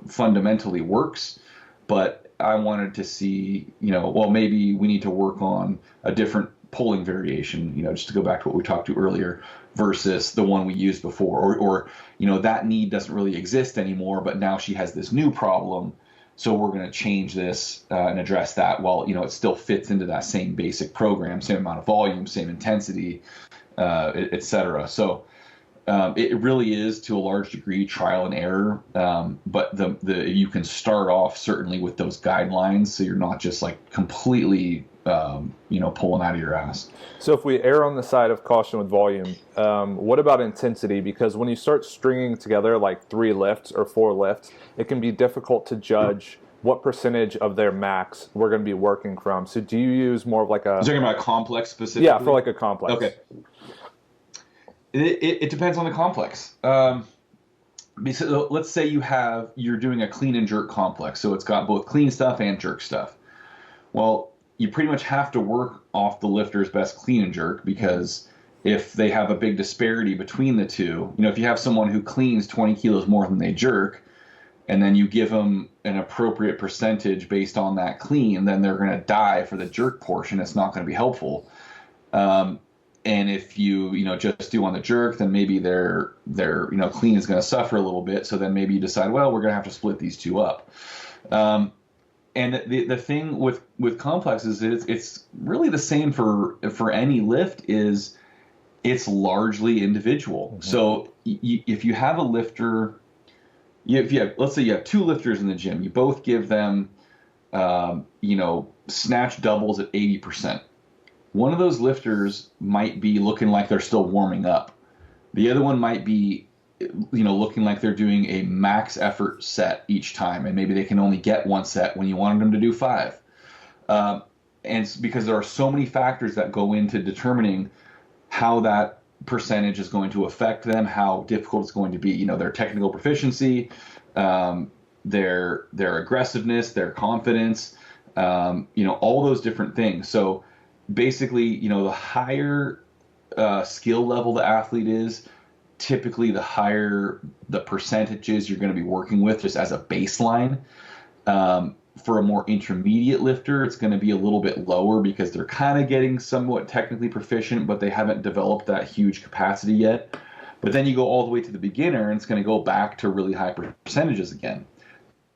fundamentally works, but I wanted to see, maybe we need to work on a different pulling variation, just to go back to what we talked to earlier, versus the one we used before, or that need doesn't really exist anymore, but now she has this new problem, so we're going to change this and address that while, it still fits into that same basic program, same amount of volume, same intensity, et cetera. So it really is, to a large degree, trial and error. But you can start off certainly with those guidelines, so you're not just like completely, pulling out of your ass. So if we err on the side of caution with volume, what about intensity? Because when you start stringing together like 3 lifts or 4 lifts, it can be difficult to judge what percentage of their max we're going to be working from. So do you use more of like a... You're talking about complex specifically? Yeah, for like a complex. Okay. It depends on the complex. So let's say you're doing a clean and jerk complex, so it's got both clean stuff and jerk stuff. Well, you pretty much have to work off the lifter's best clean and jerk, because if they have a big disparity between the two, if you have someone who cleans 20 kilos more than they jerk, and then you give them an appropriate percentage based on that clean, then they're going to die for the jerk portion. It's not going to be helpful. And if you just do on the jerk, then maybe their clean is going to suffer a little bit. So then maybe you decide, well, we're going to have to split these two up. And the thing with complexes is it's really the same for any lift. Is it's largely individual. Mm-hmm. So if you have a lifter, let's say you have two lifters in the gym, you both give them, snatch doubles at 80%. One of those lifters might be looking like they're still warming up. The other one might be, looking like they're doing a max effort set each time, and maybe they can only get one set when you wanted them to do 5. And it's because there are so many factors that go into determining how that percentage is going to affect them, how difficult it's going to be, their technical proficiency, their aggressiveness, their confidence, all those different things. So basically, the higher skill level the athlete is, typically the higher the percentages you're going to be working with just as a baseline. For a more intermediate lifter, it's going to be a little bit lower because they're kind of getting somewhat technically proficient, but they haven't developed that huge capacity yet. But then you go all the way to the beginner, and it's going to go back to really high percentages again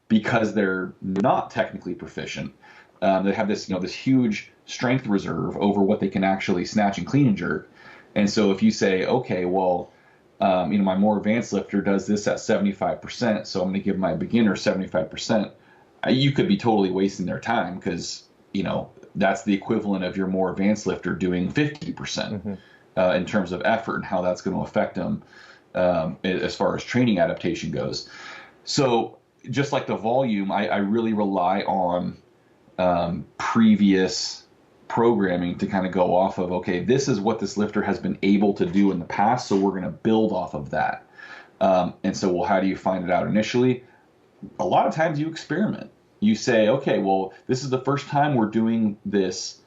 because they're not technically proficient. They have this huge strength reserve over what they can actually snatch and clean and jerk. And so if you say, okay, well, my more advanced lifter does this at 75%, so I'm going to give my beginner 75%. You could be totally wasting their time because, that's the equivalent of your more advanced lifter doing 50%. Mm-hmm. In terms of effort and how that's going to affect them as far as training adaptation goes. So just like the volume, I really rely on previous programming to kind of go off of, okay, this is what this lifter has been able to do in the past, so we're going to build off of that. And so, well, how do you find it out initially? A lot of times you experiment. You say, okay, well, this is the first time we're doing this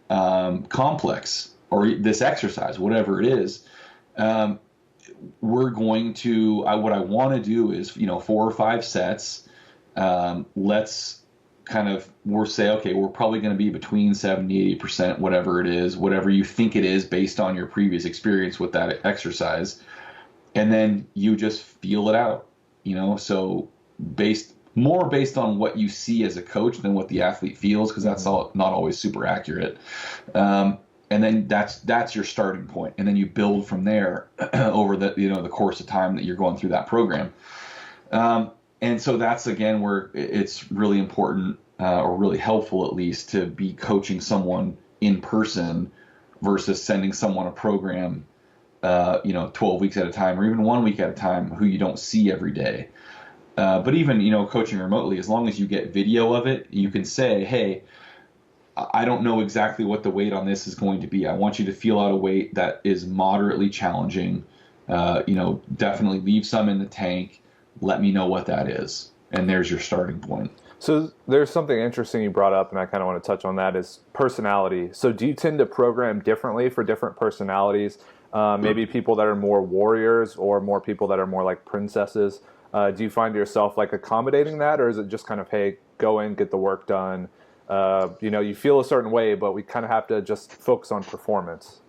complex or this exercise, whatever it is. We're going to, what I want to do is, 4 or 5 sets. Let's we'll say, okay, we're probably going to be between 70, 80%, whatever it is, whatever you think it is based on your previous experience with that exercise. And then you just feel it out, so more based on what you see as a coach than what the athlete feels, because that's not always super accurate. And then that's your starting point, and then you build from there over the course of time that you're going through that program. And so that's again where it's really important, or really helpful at least, to be coaching someone in person versus sending someone a program, 12 weeks at a time or even 1 week at a time who you don't see every day. But even, coaching remotely, as long as you get video of it, you can say, hey, I don't know exactly what the weight on this is going to be. I want you to feel out a weight that is moderately challenging. Definitely leave some in the tank. Let me know what that is. And there's your starting point. So there's something interesting you brought up, and I kind of want to touch on that, is personality. So do you tend to program differently for different personalities? Maybe people that are more warriors or more people that are more like princesses? Do you find yourself like accommodating that, or is it just kind of, hey, go in, get the work done? You feel a certain way, but we kind of have to just focus on performance.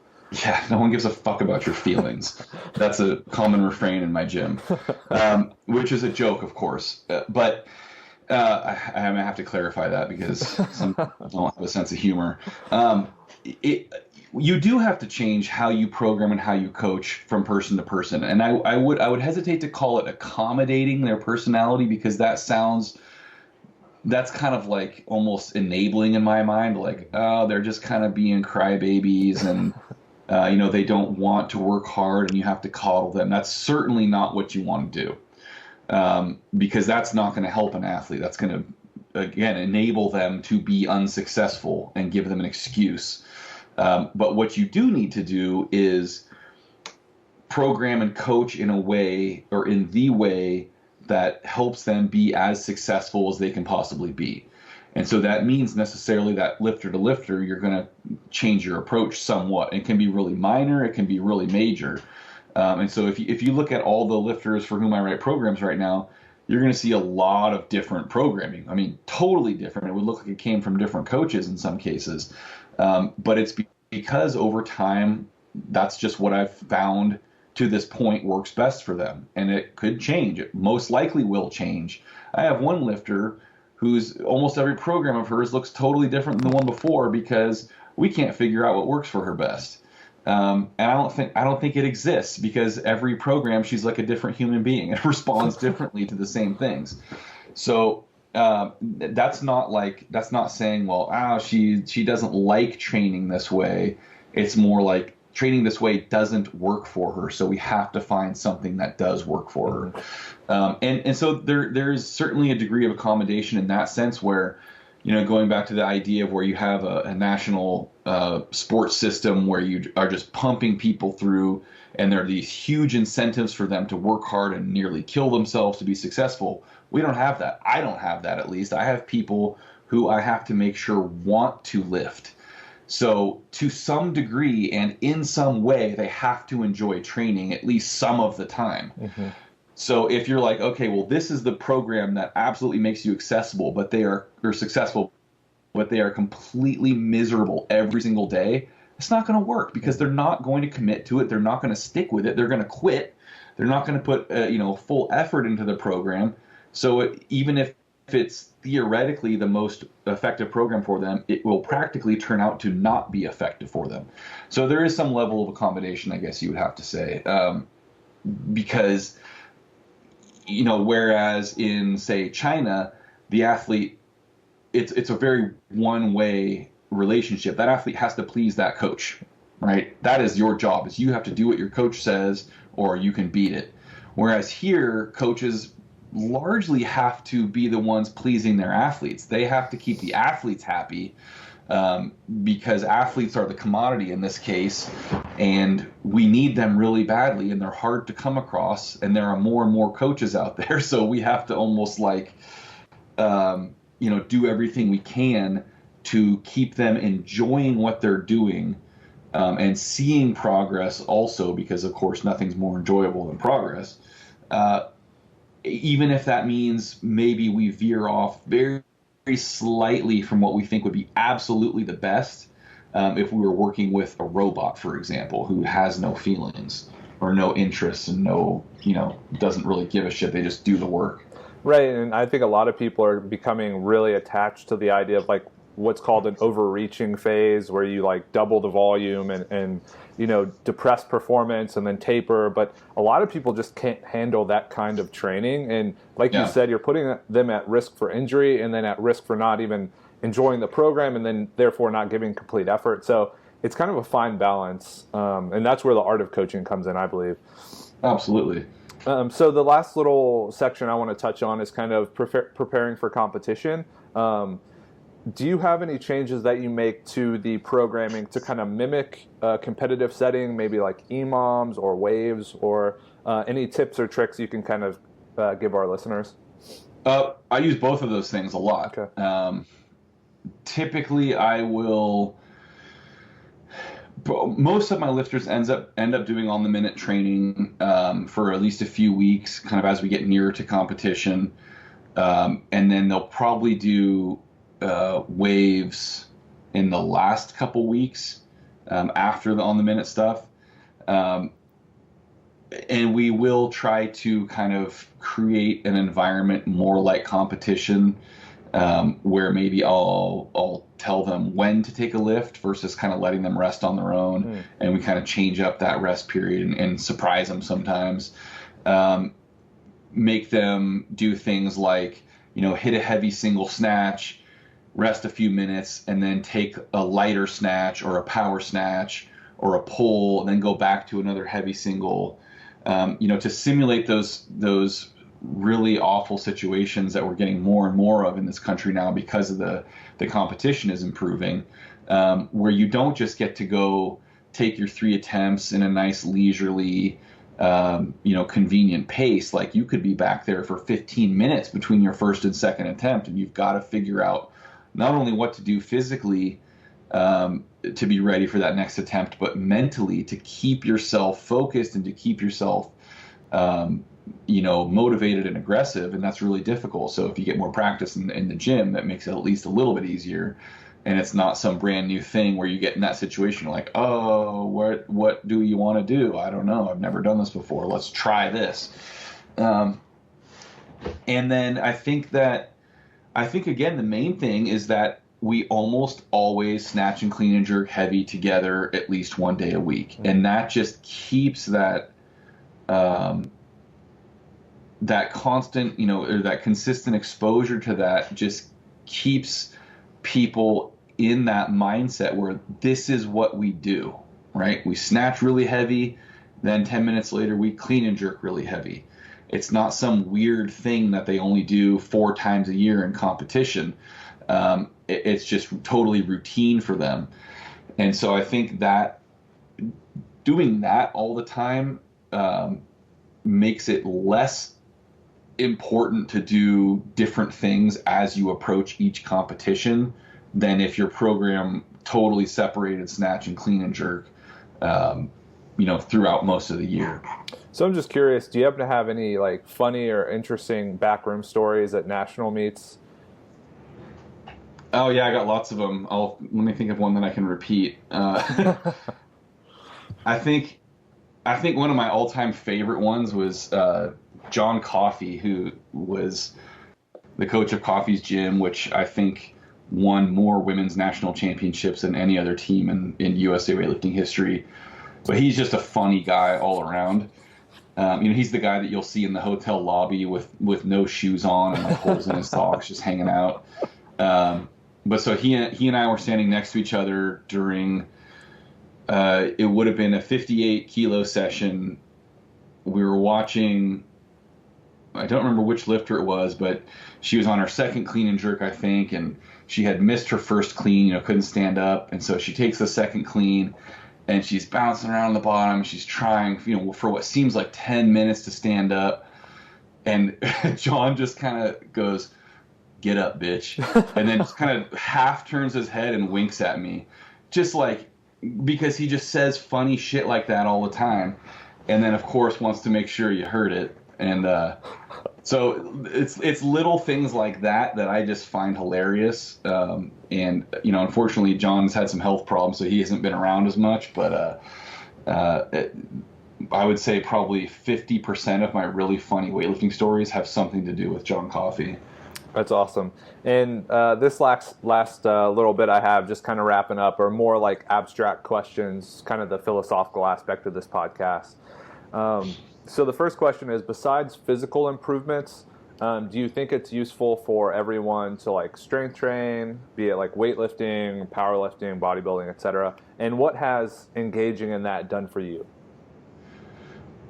Yeah, no one gives a fuck about your feelings. That's a common refrain in my gym, which is a joke, of course. But I have to clarify that because some people don't have a sense of humor. You do have to change how you program and how you coach from person to person. And I would hesitate to call it accommodating their personality, because that's kind of like almost enabling in my mind. Like, oh, they're just kind of being crybabies and, they don't want to work hard and you have to coddle them. That's certainly not what you want to do, because that's not going to help an athlete. That's going to again, enable them to be unsuccessful and give them an excuse. But what you do need to do is program and coach in a way, or in the way, that helps them be as successful as they can possibly be. And so that means necessarily that lifter to lifter, you're going to change your approach somewhat. It can be really minor, it can be really major. And so if you look at all the lifters for whom I write programs right now, you're going to see a lot of different programming. I mean, totally different. It would look like it came from different coaches in some cases. But it's because over time, that's just what I've found to this point works best for them. And it could change. It most likely will change. I have one lifter whose almost every program of hers looks totally different than the one before because we can't figure out what works for her best. And I don't think it exists, because every program she's like a different human being and responds differently to the same things. So that's not saying, well, she doesn't like training this way. It's more like training this way doesn't work for her, so we have to find something that does work for her. And so there's certainly a degree of accommodation in that sense, where, going back to the idea of where you have a national sports system where you are just pumping people through, and there are these huge incentives for them to work hard and nearly kill themselves to be successful. We don't have that. I don't have that, at least. I have people who I have to make sure want to lift. So to some degree and in some way, they have to enjoy training at least some of the time. Mm-hmm. So if you're like, okay, well, this is the program that absolutely makes you accessible, but they are successful, but they are completely miserable every single day, it's not going to work, because they're not going to commit to it. They're not going to stick with it. They're going to quit. They're not going to put full effort into the program. So even if it's theoretically the most effective program for them, it will practically turn out to not be effective for them. So there is some level of accommodation, I guess you would have to say, because whereas in, say, China, the athlete, it's a very one-way relationship. That athlete has to please that coach, right? That is your job, is you have to do what your coach says or you can beat it. Whereas here, coaches largely have to be the ones pleasing their athletes. They have to keep the athletes happy, because athletes are the commodity in this case, and we need them really badly, and they're hard to come across, and there are more and more coaches out there, so we have to almost do everything we can to keep them enjoying what they're doing, and seeing progress also, because of course nothing's more enjoyable than progress, even if that means maybe we veer off very, very slightly from what we think would be absolutely the best, if we were working with a robot, for example, who has no feelings or no interests and doesn't really give a shit. They just do the work. Right, and I think a lot of people are becoming really attached to the idea of what's called an overreaching phase, where you double the volume and depress performance and then taper. But a lot of people just can't handle that kind of training. And you said, you're putting them at risk for injury, and then at risk for not even enjoying the program, and then therefore not giving complete effort. So it's kind of a fine balance. And that's where the art of coaching comes in, I believe. Absolutely. So the last little section I want to touch on is kind of preparing for competition. Do you have any changes that you make to the programming to kind of mimic a competitive setting, maybe like EMOMs or waves, or any tips or tricks you can kind of give our listeners? I use both of those things a lot. Okay. Typically, I will. Most of my lifters end up doing on-the-minute training for at least a few weeks, kind of as we get nearer to competition, and then they'll probably do waves in the last couple weeks after the on-the-minute stuff. And we will try to kind of create an environment more like competition, where maybe I'll tell them when to take a lift versus kind of letting them rest on their own. And we kind of change up that rest period and surprise them sometimes. Make them do things like, hit a heavy single snatch, rest a few minutes, and then take a lighter snatch or a power snatch or a pull, and then go back to another heavy single, to simulate those really awful situations that we're getting more and more of in this country now because of the competition is improving, where you don't just get to go take your 3 attempts in a nice leisurely, convenient pace. Like, you could be back there for 15 minutes between your first and second attempt, and you've got to figure out not only what to do physically to be ready for that next attempt, but mentally to keep yourself focused and to keep yourself, motivated and aggressive. And that's really difficult. So if you get more practice in the gym, that makes it at least a little bit easier. And it's not some brand new thing where you get in that situation like, oh, what do you want to do? I don't know. I've never done this before. Let's try this. And then I think again, the main thing is that we almost always snatch and clean and jerk heavy together at least one day a week. And that just keeps that constant, or that consistent exposure to that just keeps people in that mindset where this is what we do, right? We snatch really heavy, then 10 minutes later we clean and jerk really heavy. It's not some weird thing that they only do 4 times a year in competition. It's just totally routine for them. And so I think that doing that all the time makes it less important to do different things as you approach each competition than if your program totally separated snatch and clean and jerk, throughout most of the year. So I'm just curious, do you happen to have any like funny or interesting backroom stories at national meets? Oh yeah, I got lots of them. Let me think of one that I can repeat. I think one of my all-time favorite ones was John Coffey, who was the coach of Coffey's gym, which I think won more women's national championships than any other team in USA weightlifting history. But he's just a funny guy all around. He's the guy that you'll see in the hotel lobby with no shoes on and like holes in his socks, just hanging out. But so he and I were standing next to each other during it would have been a 58 kilo session. We were watching, I don't remember which lifter it was, but she was on her second clean and jerk, I think, and she had missed her first clean, couldn't stand up, and so she takes the second clean and she's bouncing around on the bottom. She's trying, for what seems like 10 minutes to stand up, and John just kind of goes, "Get up, bitch," and then just kind of half turns his head and winks at me, just like, because he just says funny shit like that all the time, and then of course wants to make sure you heard it. And so it's little things like that I just find hilarious. And unfortunately John's had some health problems, so he hasn't been around as much, but I would say probably 50% of my really funny weightlifting stories have something to do with John Coffey. That's awesome. And this last little bit I have, just kind of wrapping up, are more like abstract questions, kind of the philosophical aspect of this podcast. So the first question is, besides physical improvements, do you think it's useful for everyone to like strength train, be it like weightlifting, powerlifting, bodybuilding, etc.? And what has engaging in that done for you?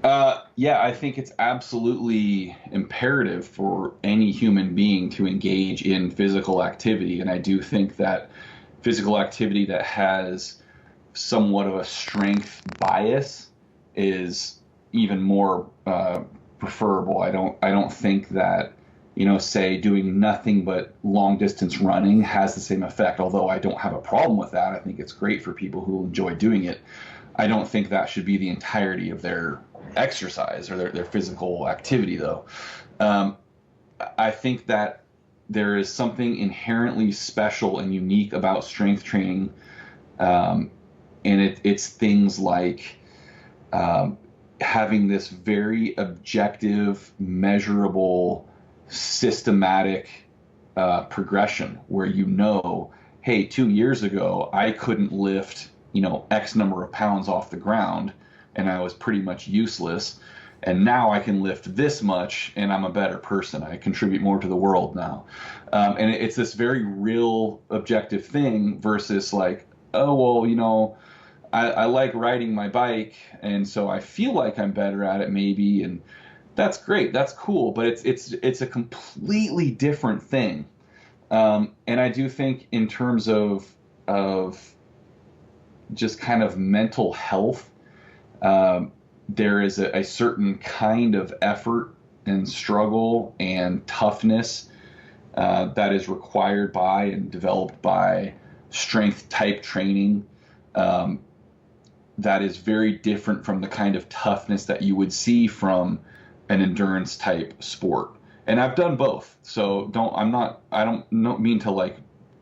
Yeah, I think it's absolutely imperative for any human being to engage in physical activity. And I do think that physical activity that has somewhat of a strength bias is even more preferable. I don't think that, say doing nothing but long distance running has the same effect, although I don't have a problem with that. I think it's great for people who enjoy doing it. I don't think that should be the entirety of their exercise or their physical activity, though. I think that there is something inherently special and unique about strength training, and it's things like having this very objective, measurable, systematic progression where hey, 2 years ago I couldn't lift X number of pounds off the ground and I was pretty much useless, and now I can lift this much and I'm a better person. I contribute more to the world now. And it's this very real objective thing versus like, oh, well, I like riding my bike, and so I feel like I'm better at it maybe, and That's great. That's cool, but it's a completely different thing. And I do think in terms of just kind of mental health, there is a certain kind of effort and struggle and toughness that is required by and developed by strength type training, that is very different from the kind of toughness that you would see from an endurance type sport. And I've done both. So I don't mean to like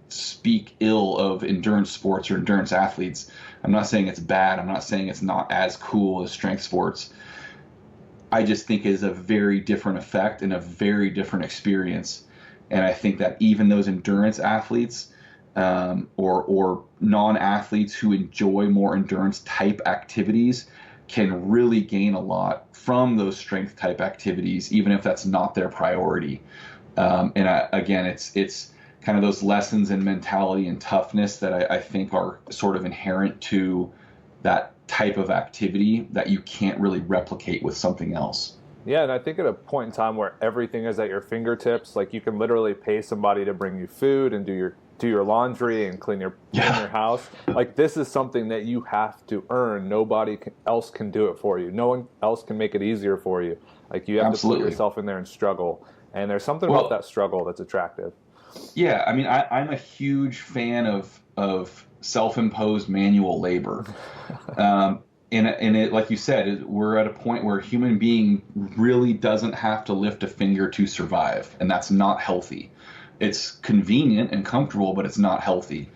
speak ill of endurance sports or endurance athletes. I'm not saying it's bad. I'm not saying it's not as cool as strength sports. I just think it is a very different effect and a very different experience. And I think that even those endurance athletes, or non-athletes who enjoy more endurance type activities, can really gain a lot from those strength type activities, even if that's not their priority. Again, it's kind of those lessons in mentality and toughness that I think are sort of inherent to that type of activity that you can't really replicate with something else. Yeah, and I think at a point in time where everything is at your fingertips, like you can literally pay somebody to bring you food and do your laundry and clean your house. Like this is something that you have to earn. Nobody else can do it for you. No one else can make it easier for you. Like you have Absolutely. to put yourself in there and struggle. And there's something about that struggle that's attractive. Yeah, I mean, I'm a huge fan of self-imposed manual labor. And it, like you said, we're at a point where a human being really doesn't have to lift a finger to survive, and that's not healthy. It's convenient and comfortable, but it's not healthy.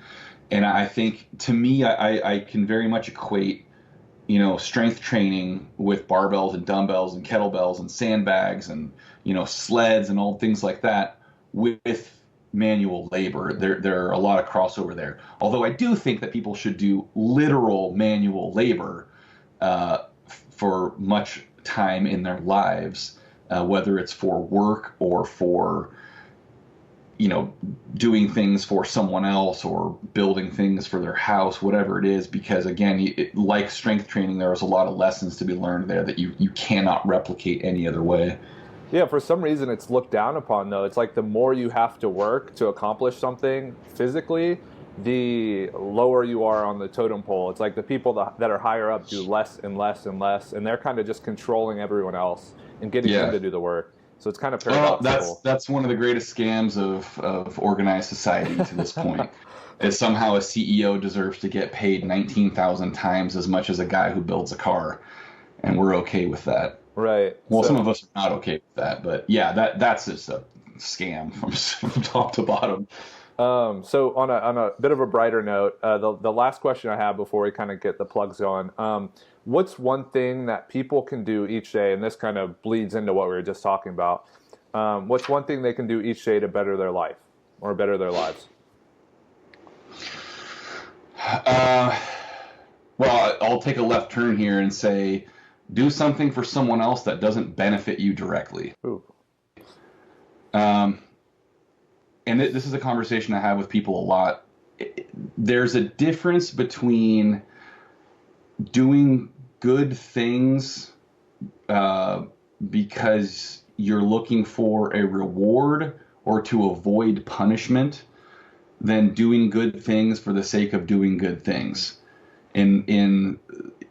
And I think, to me, I can very much equate, strength training with barbells and dumbbells and kettlebells and sandbags and, sleds and all things like that with manual labor. There are a lot of crossover there. Although I do think that people should do literal manual labor for much time in their lives, whether it's for work or for, doing things for someone else or building things for their house, whatever it is, because again, like strength training, there's a lot of lessons to be learned there that you cannot replicate any other way. Yeah, for some reason it's looked down upon though. It's like the more you have to work to accomplish something physically, the lower you are on the totem pole. It's like the people that are higher up do less and less and less, and they're kind of just controlling everyone else and getting them to do the work. So it's kind of paradoxical. Well, that's one of the greatest scams of organized society to this point. Is somehow a CEO deserves to get paid 19,000 times as much as a guy who builds a car, and we're okay with that. Right. Well, some of us are not okay with that, but yeah, that's just a scam from top to bottom. So on a bit of a brighter note, the last question I have before we kind of get the plugs on, what's one thing that people can do each day, and this kind of bleeds into what we were just talking about, what's one thing they can do each day to better their life or better their lives? Well, I'll take a left turn here and say, do something for someone else that doesn't benefit you directly. Ooh. And this is a conversation I have with people a lot. There's a difference between doing good things because you're looking for a reward or to avoid punishment than doing good things for the sake of doing good things. In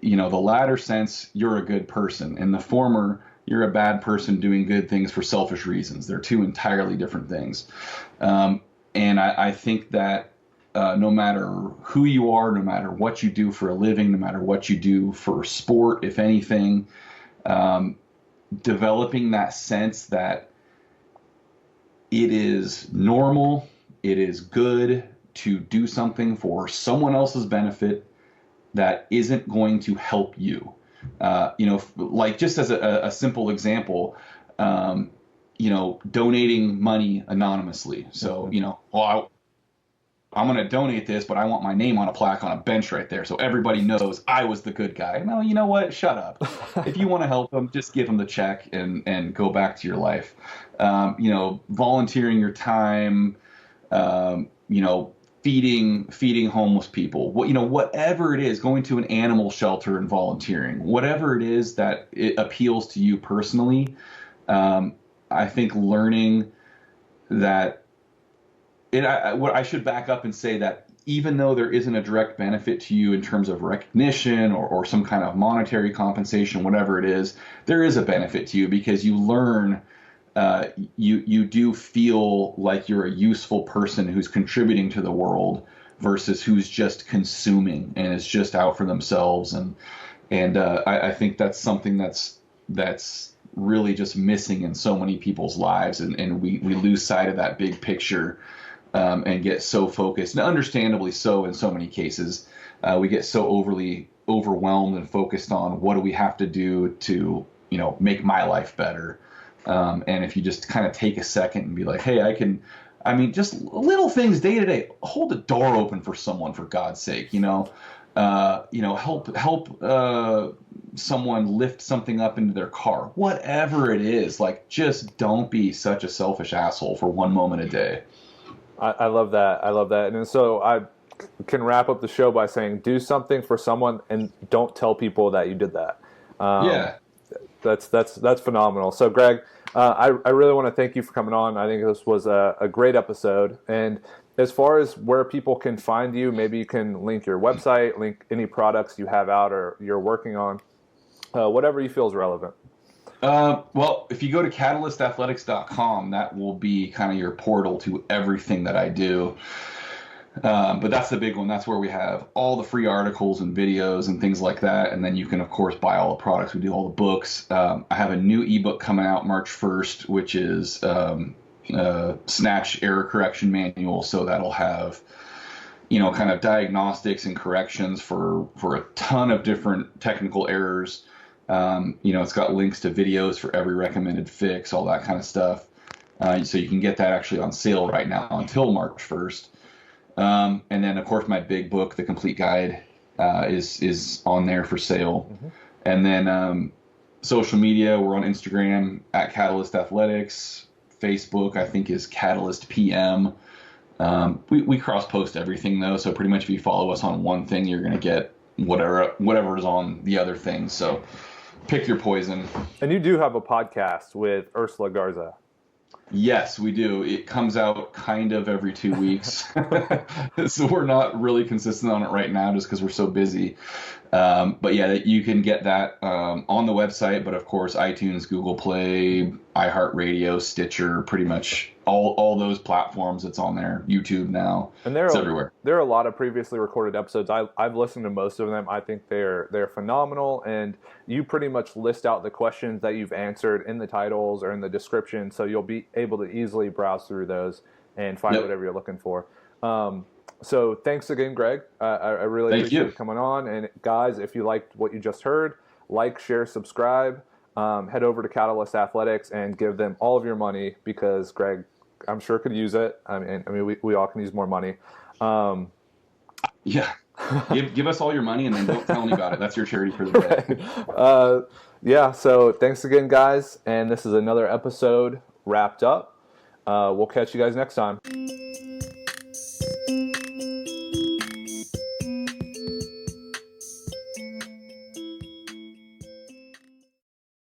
the latter sense, you're a good person. In the former, you're a bad person doing good things for selfish reasons. They're two entirely different things. And I think that no matter who you are, no matter what you do for a living, no matter what you do for sport, if anything, developing that sense that it is normal, it is good to do something for someone else's benefit that isn't going to help you. Like just as a simple example, donating money anonymously. So, I'm going to donate this, but I want my name on a plaque on a bench right there so everybody knows I was the good guy. No, you know what? Shut up. If you want to help them, just give them the check and go back to your life. Volunteering your time, feeding homeless people, whatever it is, going to an animal shelter and volunteering, whatever it is that it appeals to you personally. I think learning that I should back up and say that even though there isn't a direct benefit to you in terms of recognition or some kind of monetary compensation, whatever it is, there is a benefit to you because you learn, you do feel like you're a useful person who's contributing to the world versus who's just consuming and is just out for themselves. And I think that's something that's really just missing in so many people's lives, and we lose sight of that big picture. And get so focused, and understandably so in so many cases, we get so overly overwhelmed and focused on what do we have to do to, make my life better. And if you just kind of take a second and be like, hey, just little things day to day, hold the door open for someone, for God's sake, help someone lift something up into their car, whatever it is, like, just don't be such a selfish asshole for one moment a day. I love that. And so I can wrap up the show by saying, do something for someone and don't tell people that you did that. Yeah. That's phenomenal. So Greg, I really want to thank you for coming on. I think this was a great episode. And as far as where people can find you, maybe you can link your website, link any products you have out or you're working on, whatever you feel is relevant. Well, if you go to catalystathletics.com, that will be kind of your portal to everything that I do. But that's the big one. That's where we have all the free articles and videos and things like that. And then you can, of course, buy all the products. We do all the books. I have a new ebook coming out March 1st, which is Snatch Error Correction Manual. So that'll have, kind of diagnostics and corrections for a ton of different technical errors. It's got links to videos for every recommended fix, all that kind of stuff. So you can get that actually on sale right now until March 1st. And then, of course, my big book, The Complete Guide, is on there for sale. Mm-hmm. And then social media, we're on Instagram at Catalyst Athletics. Facebook, I think, is Catalyst PM. We cross-post everything, though, so pretty much if you follow us on one thing, you're going to get whatever is on the other thing. So pick your poison. And you do have a podcast with Ursula Garza. Yes, we do. It comes out kind of every 2 weeks. So we're not really consistent on it right now just because we're so busy. But yeah, you can get that on the website, but of course, iTunes, Google Play, iHeartRadio, Stitcher, pretty much all those platforms. It's on there. YouTube now. And it's everywhere. There are a lot of previously recorded episodes. I've listened to most of them. I think they're phenomenal. And you pretty much list out the questions that you've answered in the titles or in the description. So you'll be able to easily browse through those and find whatever you're looking for. So thanks again, Greg. I really appreciate you coming on. And guys, if you liked what you just heard, like, share, subscribe. Head over to Catalyst Athletics and give them all of your money because Greg, I'm sure, could use it. I mean, we all can use more money. Yeah. Give us all your money and then don't tell me about it. That's your charity for the day. Right. Yeah. So thanks again, guys. And this is another episode wrapped up. We'll catch you guys next time.